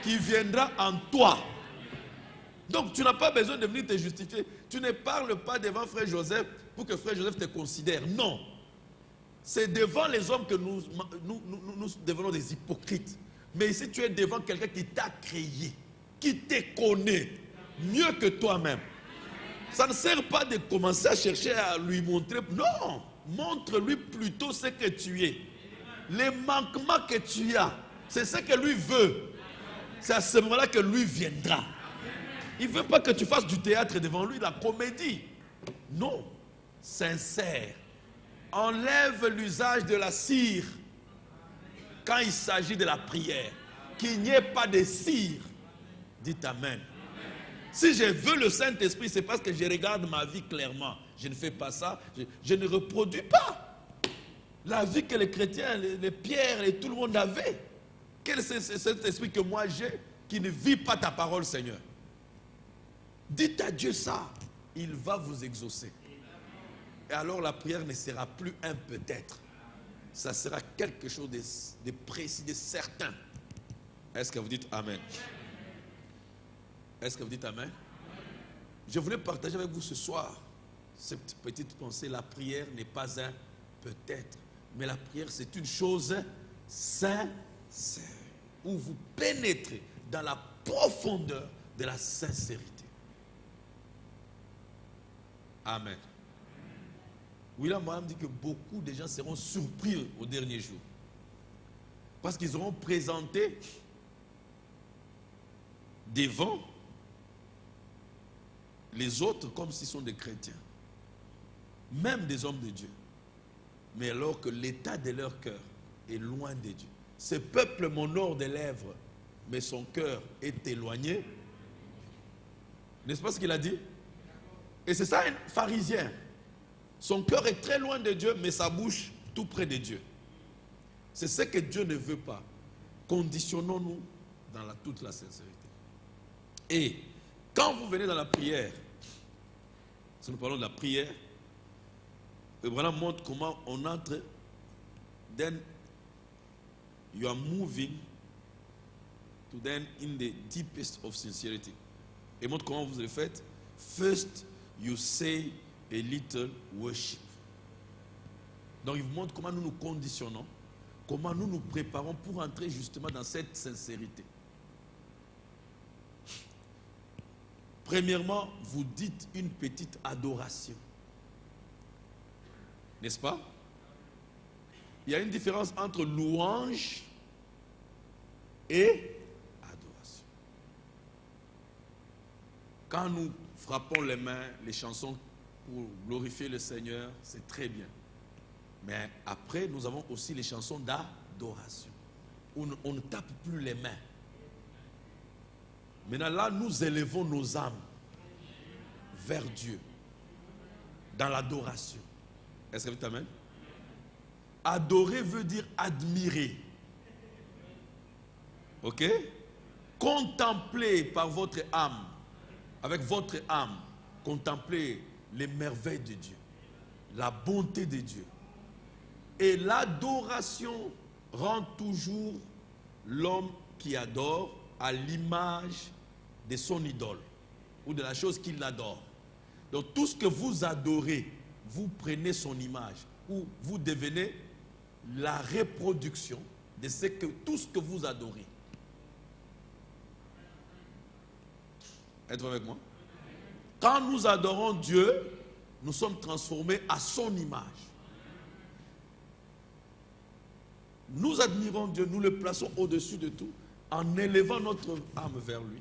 qui viendra en toi. Donc tu n'as pas besoin de venir te justifier. Tu ne parles pas devant frère Joseph pour que frère Joseph te considère. Non. C'est devant les hommes que nous devenons des hypocrites. Mais ici tu es devant quelqu'un qui t'a créé, qui te connaît mieux que toi-même. Ça ne sert pas de commencer à chercher à lui montrer. Non. Montre-lui plutôt ce que tu es. Les manquements que tu as, c'est ce que lui veut. C'est à ce moment-là que lui viendra. Il ne veut pas que tu fasses du théâtre devant lui, la comédie. Non. Sincère. Enlève l'usage de la cire quand il s'agit de la prière. Qu'il n'y ait pas de cire. Dites Amen. Si je veux le Saint-Esprit, c'est parce que je regarde ma vie clairement. Je ne fais pas ça, je ne reproduis pas la vie que les chrétiens, les Pierre et tout le monde avaient. Quel est cet esprit que moi j'ai qui ne vit pas ta parole, Seigneur? Dites à Dieu ça, il va vous exaucer. Et alors la prière ne sera plus un peut-être. Ça sera quelque chose de précis, de certain. Est-ce que vous dites Amen? Est-ce que vous dites Amen? Je voulais partager avec vous ce soir cette petite pensée. La prière n'est pas un peut-être, mais la prière c'est une chose sincère, où vous pénétrez dans la profondeur de la sincérité. Amen. William Branham dit que beaucoup de gens seront surpris au dernier jour, parce qu'ils auront présenté devant les autres comme s'ils sont des chrétiens, même des hommes de Dieu, mais alors que l'état de leur cœur est loin de Dieu. Ce peuple m'honore des lèvres, mais son cœur est éloigné. N'est-ce pas ce qu'il a dit? Et c'est ça un pharisien. Son cœur est très loin de Dieu, mais sa bouche tout près de Dieu. C'est ce que Dieu ne veut pas. Conditionnons-nous dans toute la sincérité. Et quand vous venez dans la prière, si nous parlons de la prière, Abraham montre comment on entre, then you are moving to then in the deepest of sincerity. Et montre comment vous le faites. First, you say a little worship. Donc il vous montre comment nous nous conditionnons, comment nous nous préparons pour entrer justement dans cette sincérité. Premièrement, vous dites une petite adoration. N'est-ce pas? Il y a une différence entre louange et adoration. Quand nous frappons les mains, les chansons pour glorifier le Seigneur, c'est très bien. Mais après, nous avons aussi les chansons d'adoration, où on ne tape plus les mains. Maintenant, là, nous élevons nos âmes vers Dieu, dans l'adoration. Est-ce que vous t'amènez? Adorer veut dire admirer. Ok? Contempler par votre âme, avec votre âme, contempler les merveilles de Dieu, la bonté de Dieu. Et l'adoration rend toujours l'homme qui adore à l'image de son idole ou de la chose qu'il adore. Donc tout ce que vous adorez, vous prenez son image ou vous devenez la reproduction de tout ce que vous adorez. Êtes-vous avec moi? Quand nous adorons Dieu, nous sommes transformés à son image. Nous admirons Dieu, nous le plaçons au-dessus de tout en élevant notre âme vers lui.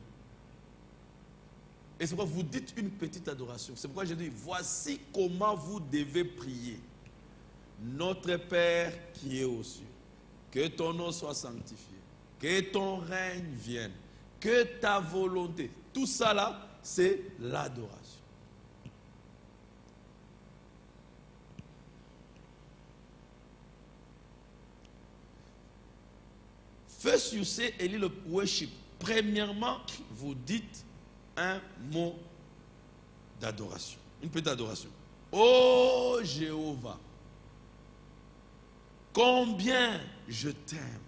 Et c'est pourquoi vous dites une petite adoration. C'est pourquoi je dis, voici comment vous devez prier. Notre Père qui est aux cieux, que ton nom soit sanctifié, que ton règne vienne, que ta volonté. Tout ça là, c'est l'adoration. First you say a little worship. Premièrement, vous dites un mot d'adoration. Une petite adoration. Oh Jéhovah, combien je t'aime.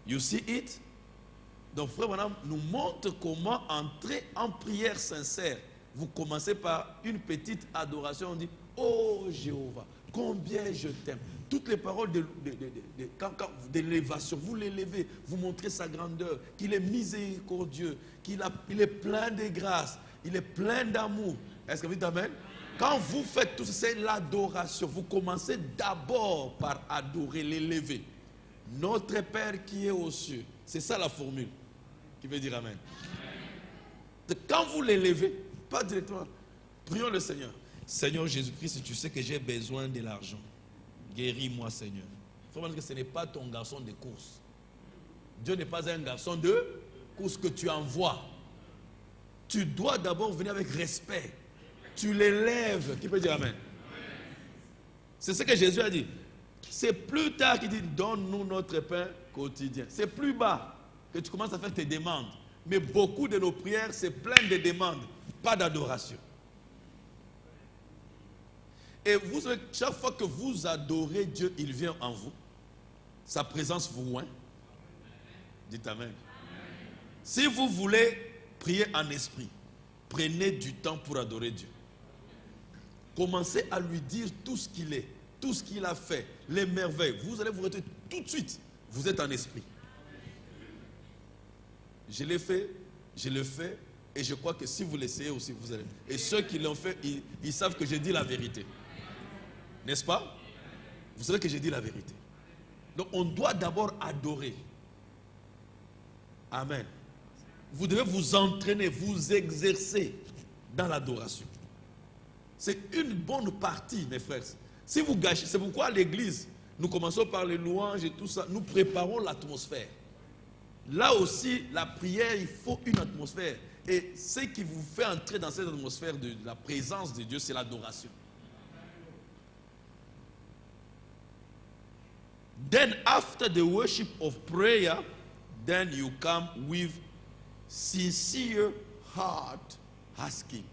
You see it? Donc frère madame nous montre comment entrer en prière sincère. Vous commencez par une petite adoration. On dit, oh Jéhovah, combien je t'aime. Toutes les paroles d'élévation, vous l'élevez, vous montrez sa grandeur, qu'il est miséricordieux, il est plein de grâce, il est plein d'amour. Est-ce que vous dites amen? Quand vous faites tout ça, c'est l'adoration. Vous commencez d'abord par adorer, l'élever. Notre Père qui est aux cieux. C'est ça la formule qui veut dire amen. Quand vous l'élevez, pas directement, prions le Seigneur. Seigneur Jésus-Christ, tu sais que j'ai besoin de l'argent. Guéris-moi, Seigneur. Il faut voir que ce n'est pas ton garçon de course. Dieu n'est pas un garçon de course que tu envoies. Tu dois d'abord venir avec respect. Tu l'élèves. Qui peut dire amen? C'est ce que Jésus a dit. C'est plus tard qu'il dit, donne-nous notre pain quotidien. C'est plus bas que tu commences à faire tes demandes. Mais beaucoup de nos prières, c'est plein de demandes, pas d'adoration. Et vous savez, chaque fois que vous adorez Dieu, il vient en vous. Sa présence vous oint. Dites amen. Si vous voulez prier en esprit, prenez du temps pour adorer Dieu. Commencez à lui dire tout ce qu'il est, tout ce qu'il a fait, les merveilles. Vous allez vous retrouver tout de suite. Vous êtes en esprit. Je l'ai fait, je le fais, et je crois que si vous l'essayez aussi, vous allez. Et ceux qui l'ont fait, ils savent que je dis la vérité. N'est-ce pas? Vous savez que j'ai dit la vérité. Donc on doit d'abord adorer. Amen. Vous devez vous entraîner, vous exercer dans l'adoration. C'est une bonne partie, mes frères. Si vous gâchez, c'est pourquoi à l'église, nous commençons par les louanges et tout ça, nous préparons l'atmosphère. Là aussi, la prière, il faut une atmosphère. Et ce qui vous fait entrer dans cette atmosphère de la présence de Dieu, c'est l'adoration. Then after the worship of prayer, then you come with sincere heart asking.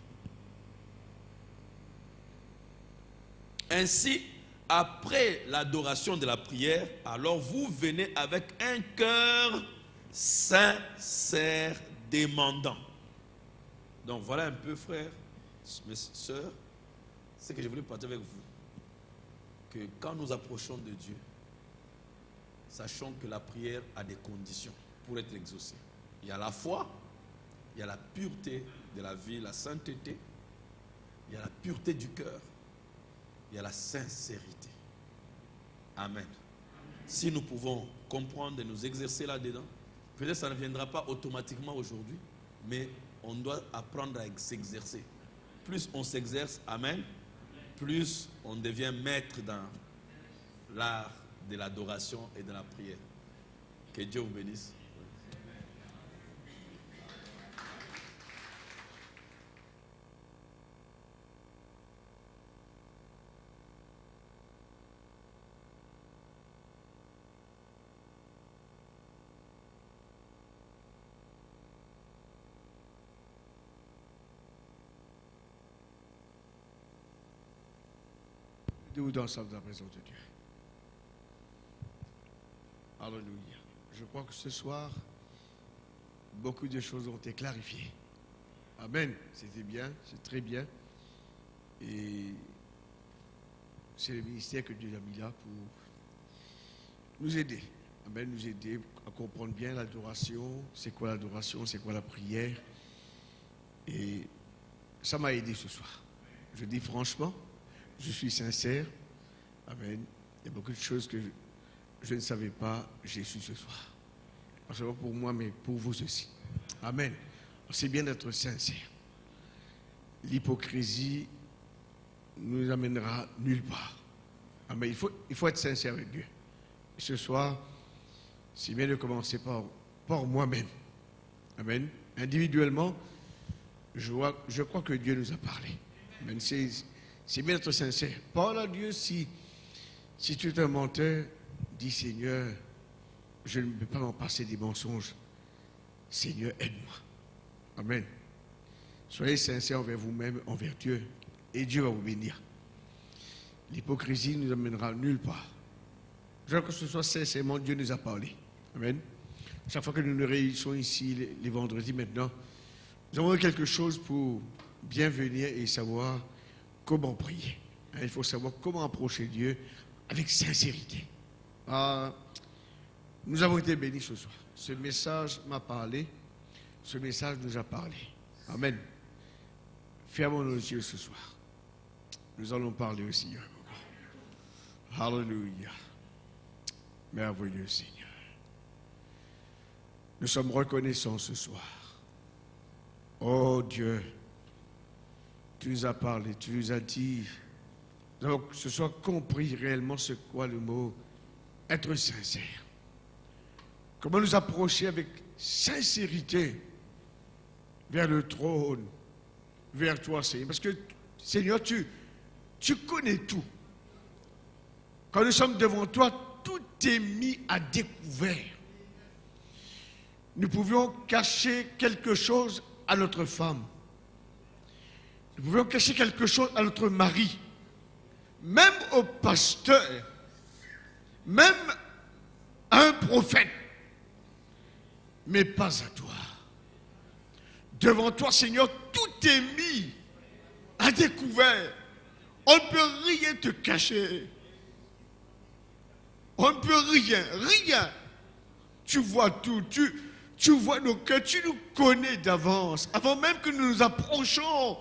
Ainsi, après l'adoration de la prière, alors vous venez avec un cœur sincère, demandant. Donc voilà un peu, frères, mes sœurs, ce que je voulais partager avec vous. Que quand nous approchons de Dieu, sachons que la prière a des conditions pour être exaucée. Il y a la foi, il y a la pureté de la vie, la sainteté, il y a la pureté du cœur, il y a la sincérité. Amen. Si nous pouvons comprendre et nous exercer là-dedans, peut-être ça ne viendra pas automatiquement aujourd'hui, mais on doit apprendre à s'exercer. Plus on s'exerce, amen, plus on devient maître l'art de l'adoration et de la prière. Que Dieu vous bénisse. Nous dansons dans la présence de Dieu. Alléluia. Je crois que ce soir, beaucoup de choses ont été clarifiées. Amen. C'était bien, c'est très bien. Et c'est le ministère que Dieu a mis là pour nous aider. Amen, nous aider à comprendre bien l'adoration. C'est quoi l'adoration, c'est quoi la prière. Et ça m'a aidé ce soir. Je dis franchement, je suis sincère. Amen. Il y a beaucoup de choses que je ne savais pas, j'ai su ce soir. Pas seulement pour moi, mais pour vous aussi. Amen. C'est bien d'être sincère. L'hypocrisie ne nous amènera nulle part. Amen. Il faut être sincère avec Dieu. Et ce soir, c'est bien de commencer par moi-même. Amen. Individuellement, je crois que Dieu nous a parlé. Amen. C'est bien d'être sincère. Parle à Dieu si tu es un menteur, dis Seigneur, je ne peux pas m'en passer des mensonges. Seigneur, aide-moi. Amen. Soyez sincères envers vous-même, envers Dieu, et Dieu va vous bénir. L'hypocrisie ne nous amènera nulle part. Je veux que ce soit sincèrement, Dieu nous a parlé. Amen. Chaque fois que nous nous réunissons ici, les vendredis maintenant, nous avons quelque chose pour bien venir et savoir comment prier. Il faut savoir comment approcher Dieu avec sincérité. Nous avons été bénis ce soir. Ce message m'a parlé. Ce message nous a parlé. Amen. Fermons nos yeux ce soir. Nous allons parler au Seigneur. Alléluia. Merveilleux Seigneur. Nous sommes reconnaissants ce soir. Oh Dieu, tu nous as parlé, tu nous as dit, nous avons ce soir compris réellement ce qu'est le mot être sincère. Comment nous approcher avec sincérité vers le trône, vers toi Seigneur. Parce que Seigneur, tu connais tout. Quand nous sommes devant toi, tout est mis à découvert. Nous pouvions cacher quelque chose à notre femme. Nous pouvions cacher quelque chose à notre mari. Même au pasteur. Même à un prophète. Mais pas à toi. Devant toi, Seigneur, tout est mis à découvert. On ne peut rien te cacher. On ne peut rien. Tu vois tout, tu vois nos cœurs, tu nous connais d'avance. Avant même que nous nous approchons,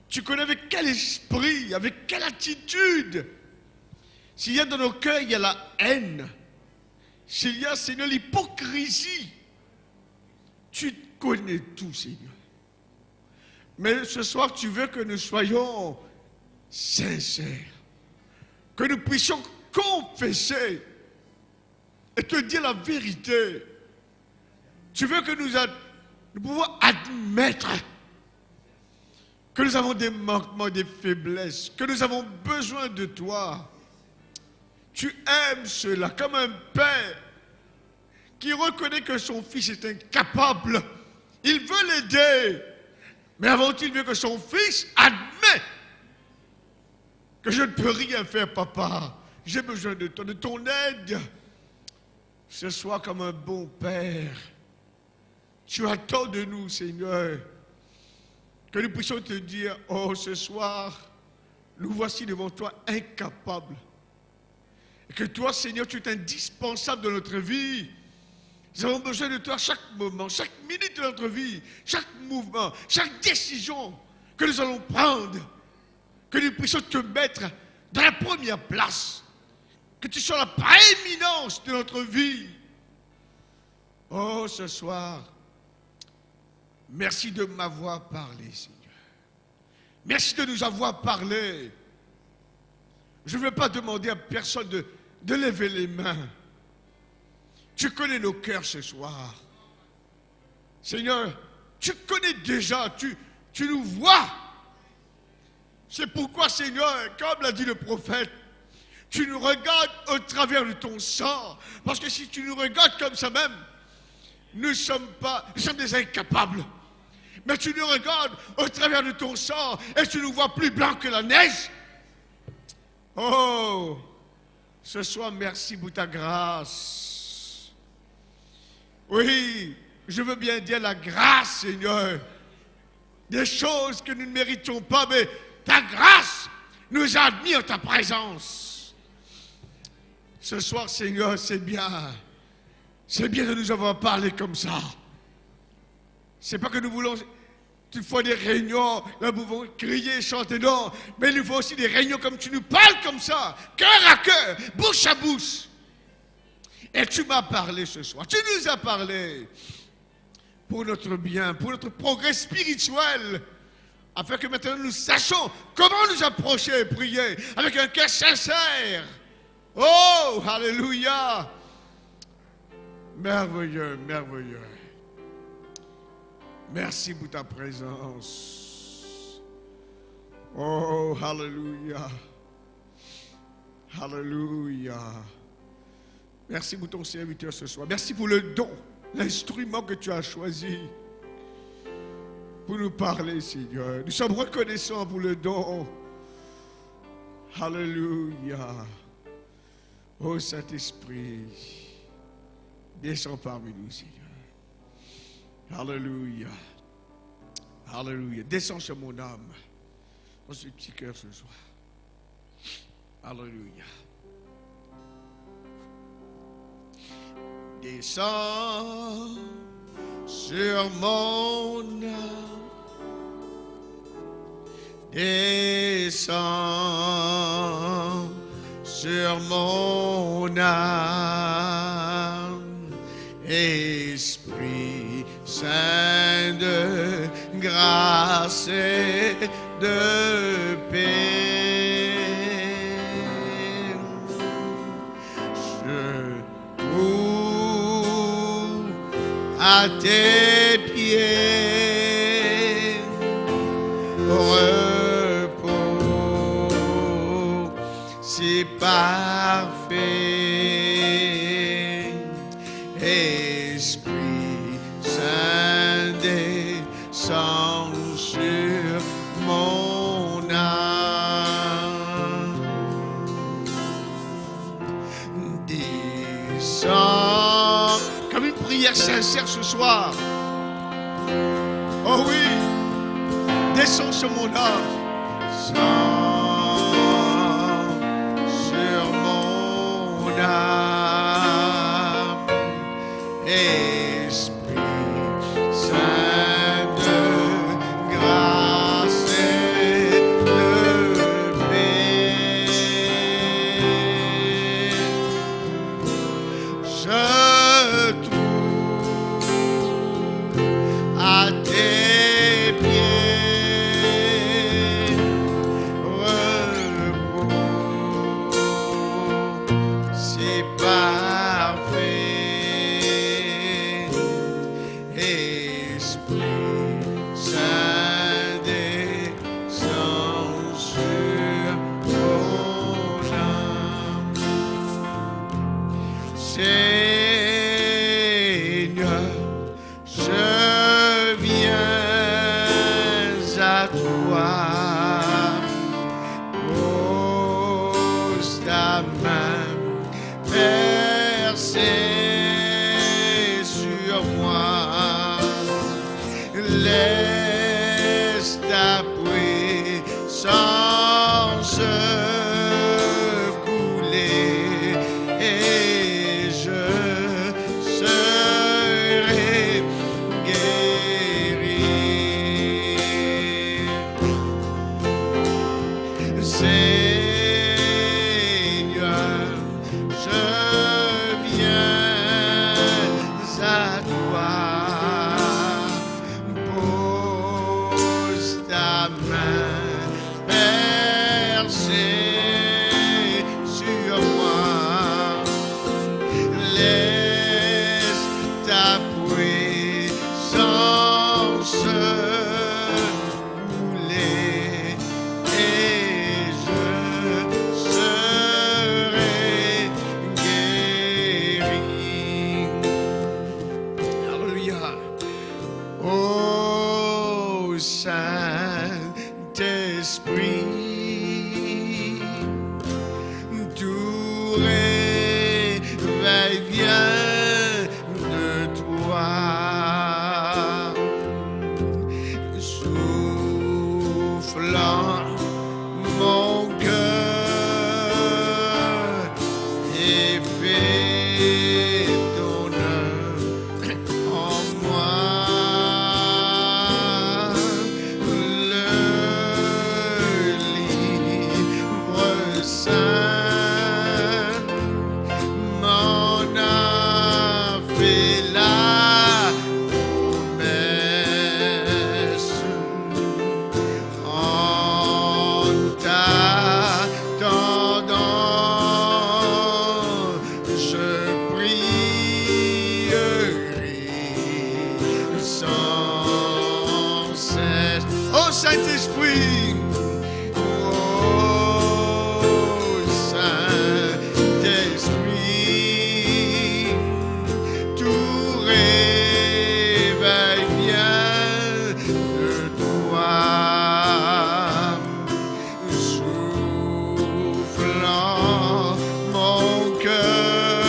tu connais avec quel esprit, avec quelle attitude. S'il y a dans nos cœurs, il y a la haine. S'il y a, Seigneur, l'hypocrisie, tu connais tout, Seigneur. Mais ce soir, tu veux que nous soyons sincères, que nous puissions confesser et te dire la vérité. Tu veux que nous pouvons admettre que nous avons des manquements, des faiblesses, que nous avons besoin de toi. Tu aimes cela comme un père qui reconnaît que son fils est incapable. Il veut l'aider. Mais avant tout, il veut que son fils admette que je ne peux rien faire, papa. J'ai besoin de toi, de ton aide. Ce soir, comme un bon père, tu attends de nous, Seigneur, que nous puissions te dire, oh, ce soir, nous voici devant toi incapables. Et que toi, Seigneur, tu es indispensable dans notre vie. Nous avons besoin de toi chaque moment, chaque minute de notre vie, chaque mouvement, chaque décision que nous allons prendre. Que nous puissions te mettre dans la première place. Que tu sois la prééminence de notre vie. Oh, ce soir, merci de m'avoir parlé, Seigneur. Merci de nous avoir parlé. Je ne vais pas demander à personne de lever les mains. Tu connais nos cœurs ce soir. Seigneur, tu connais déjà, tu nous vois. C'est pourquoi, Seigneur, comme l'a dit le prophète, tu nous regardes au travers de ton sang. Parce que si tu nous regardes comme ça même, nous sommes des incapables. Mais tu nous regardes au travers de ton sang et tu nous vois plus blancs que la neige. Oh, ce soir, merci pour ta grâce. Oui, je veux bien dire la grâce, Seigneur. Des choses que nous ne méritons pas, mais ta grâce nous a admis en ta présence. Ce soir, Seigneur, c'est bien. C'est bien de nous avoir parlé comme ça. C'est pas que nous voulons toutefois des réunions, là nous pouvons crier, chanter, non. Mais il nous faut aussi des réunions comme tu nous parles comme ça, cœur à cœur, bouche à bouche. Et tu m'as parlé ce soir, tu nous as parlé pour notre bien, pour notre progrès spirituel, afin que maintenant nous sachions comment nous approcher et prier avec un cœur sincère. Oh, alléluia! Merveilleux, merveilleux. Merci pour ta présence. Oh, alléluia. Alléluia. Merci pour ton serviteur ce soir. Merci pour le don, l'instrument que tu as choisi pour nous parler, Seigneur. Nous sommes reconnaissants pour le don. Alléluia. Oh Saint-Esprit, descends parmi nous, Seigneur. Alléluia. Alléluia. Descends sur mon âme, dans ce petit cœur ce soir. Alléluia. Descends sur mon âme. Descends sur mon âme. Esprit Saint de grâce et de paix, je trouve à tes pieds repos si parfait. Esprit Saint descend sur mon âme. Descends comme une prière sincère ce soir. Oh oui, descends sur mon âme. Descends sur mon âme. Esprit Saint de grâce et de paix, je trouve à tes pieds repos si parfait. Seigneur, je viens à toi, pose ta main percée sur moi, laisse ta puissance couler et je serai guéri. Seigneur, je viens à toi, pose ta main percée Saint-Esprit, tout réveil vient de toi. Soufflant mon cœur et fais ton œuvre en moi. Le livre saint m'en a fait la promesse. En t'attendant, je prierai sans cesse. Oh Saint-Esprit, oh Saint-Esprit, tout réveil vient de toi. Soufflant mon cœur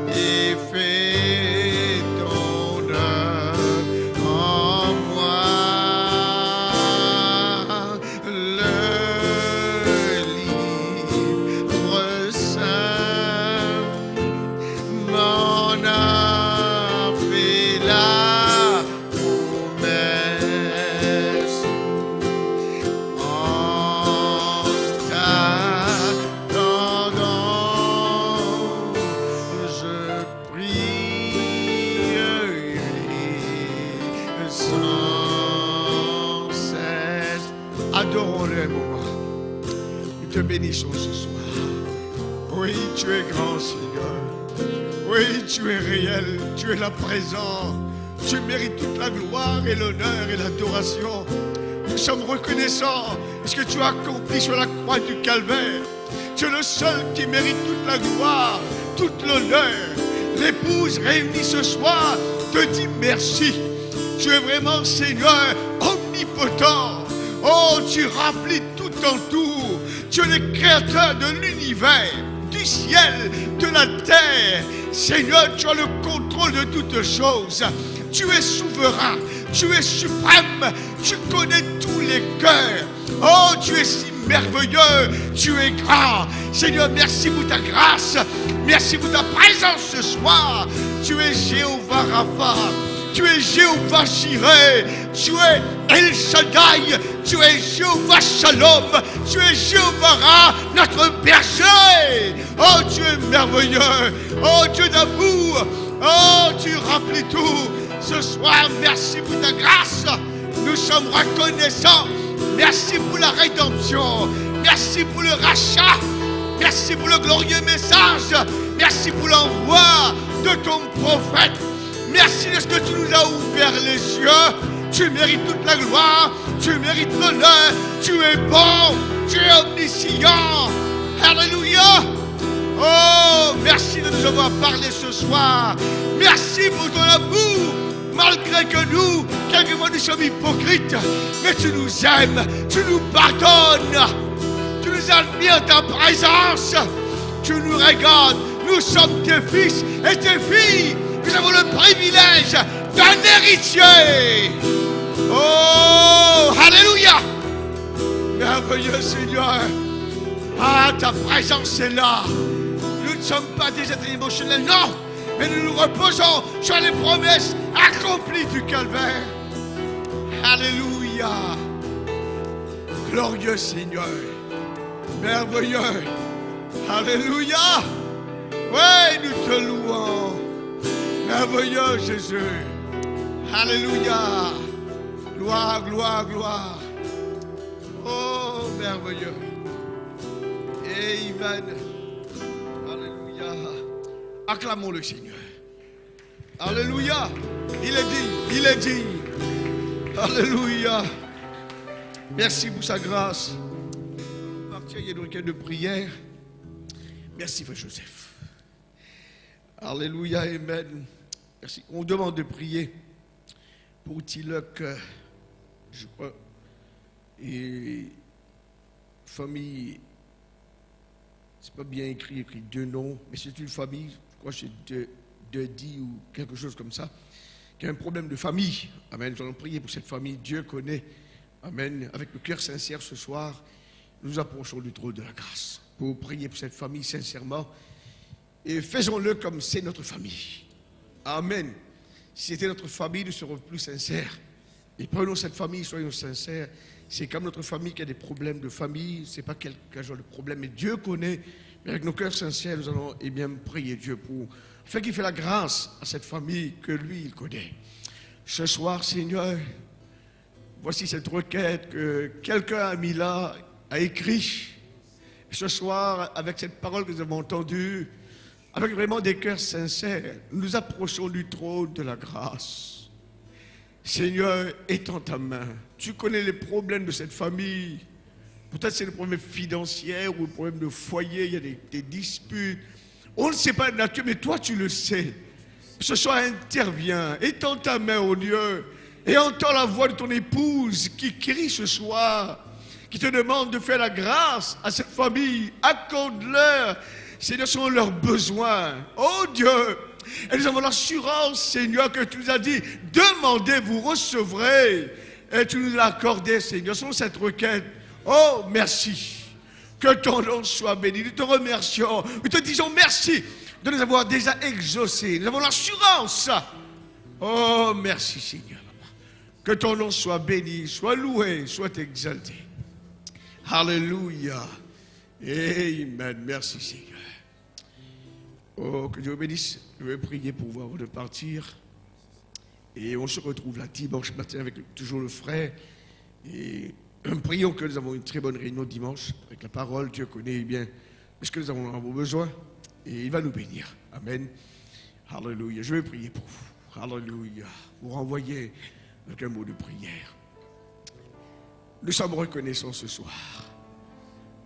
et fais ton œuvre en moi. Le livre saint m'en a fait la promesse. En t'attendant, je prierai sans cesse. Adorons-le un moment. Nous te bénissons ce soir. Oui, tu es grand, Seigneur. Oui, tu es réel. Tu es là présent. Tu mérites toute la gloire et l'honneur et l'adoration. Nous sommes reconnaissants de ce que tu as accompli sur la croix du Calvaire. Tu es le seul qui mérite toute la gloire, toute l'honneur. L'épouse réunie ce soir te dit merci. Tu es vraiment Seigneur omnipotent. Oh, tu remplis tout en tout. Tu es le créateur de l'univers, du ciel, de la terre. Seigneur, tu as le contrôle de toutes choses. Tu es souverain, tu es suprême, tu connais tous les cœurs. Oh, tu es si merveilleux, tu es grand. Seigneur, merci pour ta grâce, merci pour ta présence ce soir. Tu es Jéhovah Rapha, tu es Jéhovah Jireh, tu es El Shaddai, tu es Jéhovah Shalom, tu es Jéhovah Ra, notre berger. Oh, tu es merveilleux, oh Dieu d'amour, oh tu remplis tout. Ce soir, merci pour ta grâce. Nous sommes reconnaissants. Merci pour la rédemption. Merci pour le rachat. Merci pour le glorieux message. Merci pour l'envoi de ton prophète. Merci de ce que tu nous as ouvert les yeux. Tu mérites toute la gloire. Tu mérites l'honneur. Tu es bon. Tu es omniscient. Alléluia. Oh, merci de nous avoir parlé ce soir. Merci pour ton amour. Malgré que nous, quelquefois nous sommes hypocrites, mais tu nous aimes, tu nous pardonnes, tu nous as mis en ta présence, tu nous regardes, nous sommes tes fils et tes filles, nous avons le privilège d'un héritier. Oh, alléluia, merveilleux Seigneur, ah, ta présence est là, nous ne sommes pas des êtres émotionnels, non, mais nous nous reposons sur les promesses accomplies du Calvaire. Alléluia. Glorieux Seigneur. Merveilleux. Alléluia. Oui, nous te louons. Merveilleux Jésus. Alléluia. Gloire, gloire, gloire. Oh, merveilleux. Amen. Alléluia. Acclamons le Seigneur. Alléluia. Il est digne. Il est digne. Alléluia. Merci pour sa grâce. On va partir, il y a une requête de prière. Merci, Frère Joseph. Alléluia. Amen. Merci. On demande de prier pour Tilok je crois. Et famille, c'est pas bien écrit deux noms, mais c'est une famille, je crois que c'est Dedi ou quelque chose comme ça, qui a un problème de famille. Amen. Nous allons prier pour cette famille. Dieu connaît. Amen. Avec le cœur sincère ce soir, nous approchons du trône de la grâce pour prier pour cette famille sincèrement. Et faisons-le comme c'est notre famille. Amen. Si c'était notre famille, nous serons plus sincères. Et prenons cette famille, soyons sincères. C'est comme notre famille qui a des problèmes de famille. Ce n'est pas quelqu'un genre de problème, mais Dieu connaît. Mais avec nos cœurs sincères, nous allons prier Dieu pour faire qu'il fait la grâce à cette famille que lui, il connaît. Ce soir, Seigneur, voici cette requête que quelqu'un a mis là, a écrit. Ce soir, avec cette parole que nous avons entendue, avec vraiment des cœurs sincères, nous approchons du trône de la grâce. Seigneur, étends ta main. Tu connais les problèmes de cette famille. Peut-être c'est le problème financier ou le problème de foyer, il y a des disputes. On ne sait pas de nature, mais toi tu le sais. Ce soir, interviens, étends ta main au Dieu et entends la voix de ton épouse qui crie ce soir, qui te demande de faire la grâce à cette famille. Accorde-leur, Seigneur, selon leurs besoins. Oh Dieu, et nous avons l'assurance, Seigneur, que tu nous as dit, demandez, vous recevrez. Et tu nous l'as accordé, Seigneur, selon cette requête. Oh, merci. Que ton nom soit béni. Nous te remercions. Nous te disons merci de nous avoir déjà exaucés. Nous avons l'assurance. Oh, merci, Seigneur. Que ton nom soit béni, soit loué, soit exalté. Alléluia. Amen. Merci, Seigneur. Oh, que Dieu vous bénisse. Je vais prier pour vous avant de partir. Et on se retrouve là dimanche matin avec toujours le frère. Et prions que nous avons une très bonne réunion dimanche avec la parole. Dieu connaît bien ce que nous avons besoin. Et il va nous bénir. Amen. Alléluia. Je vais prier pour vous. Alléluia. Vous renvoyez avec un mot de prière. Nous sommes reconnaissants ce soir.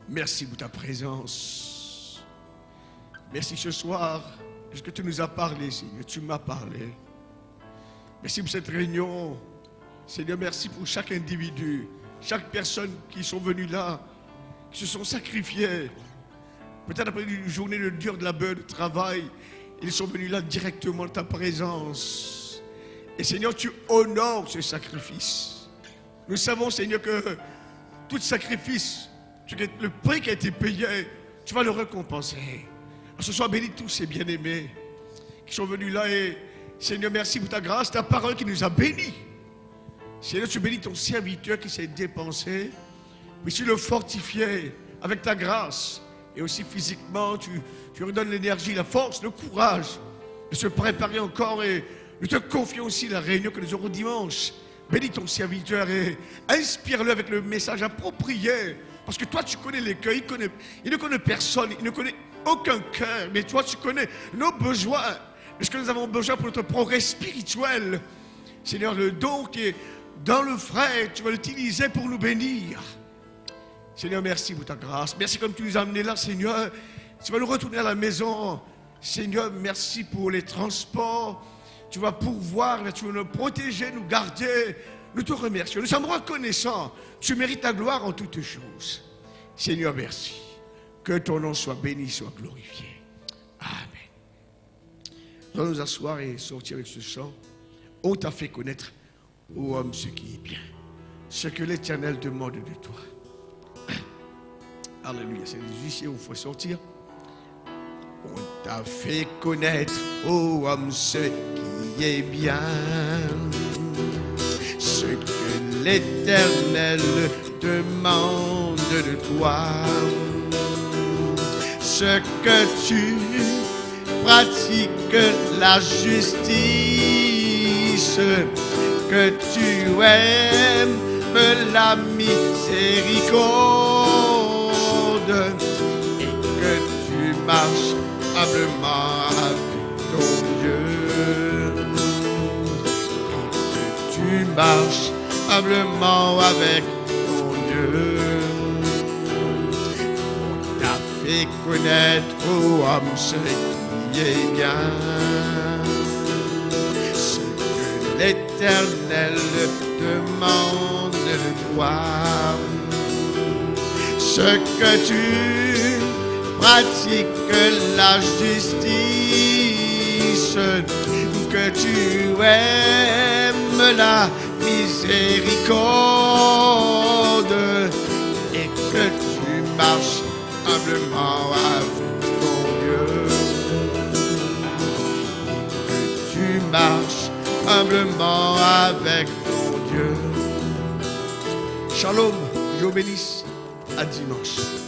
Merci pour ta présence. Merci ce soir. Parce que tu nous as parlé, Seigneur. Tu m'as parlé. Merci pour cette réunion. Seigneur, merci pour chaque individu, chaque personne qui sont venus là, qui se sont sacrifiés. Peut-être après une journée de dur de labeur, de travail, ils sont venus là directement dans ta présence. Et Seigneur, tu honores ce sacrifice. Nous savons, Seigneur, que tout sacrifice, le prix qui a été payé, tu vas le récompenser. Ce soir, bénis tous ces bien-aimés qui sont venus là et Seigneur, merci pour ta grâce, ta parole qui nous a bénis. Seigneur, tu bénis ton serviteur qui s'est dépensé, mais tu le fortifies avec ta grâce. Et aussi physiquement, tu lui donnes l'énergie, la force, le courage de se préparer encore. Et nous te confions aussi la réunion que nous aurons dimanche. Bénis ton serviteur et inspire-le avec le message approprié. Parce que toi, tu connais les cœurs, il ne connaît personne, il ne connaît aucun cœur. Mais toi, tu connais nos besoins. Parce que nous avons besoin pour notre progrès spirituel. Seigneur, le don qui est dans le frère, tu vas l'utiliser pour nous bénir. Seigneur, merci pour ta grâce. Merci comme tu nous as amenés là, Seigneur. Tu vas nous retourner à la maison. Seigneur, merci pour les transports. Tu vas pourvoir, tu vas nous protéger, nous garder. Nous te remercions. Nous sommes reconnaissants. Tu mérites ta gloire en toutes choses. Seigneur, merci. Que ton nom soit béni, soit glorifié. Amen. Nous allons nous asseoir et sortir avec ce chant. On t'a fait connaître, ô homme, ce qui est bien, ce que l'Éternel demande de toi. Alléluia, c'est ici où il faut sortir. On t'a fait connaître, ô homme, ce qui est bien, ce que l'Éternel demande de toi, ce que tu pratiques la justice, que tu aimes la miséricorde et que tu marches humblement avec ton Dieu, et que tu marches humblement avec ton Dieu. On t'a fait connaître, ô homme, ce qui est bien, ce que l'Éternel demande de toi. Ce que tu pratiques la justice, que tu aimes la miséricorde et que tu marches humblement avec ton Dieu. Tu marches humblement avec ton Dieu. Shalom, je vous bénisse. À dimanche.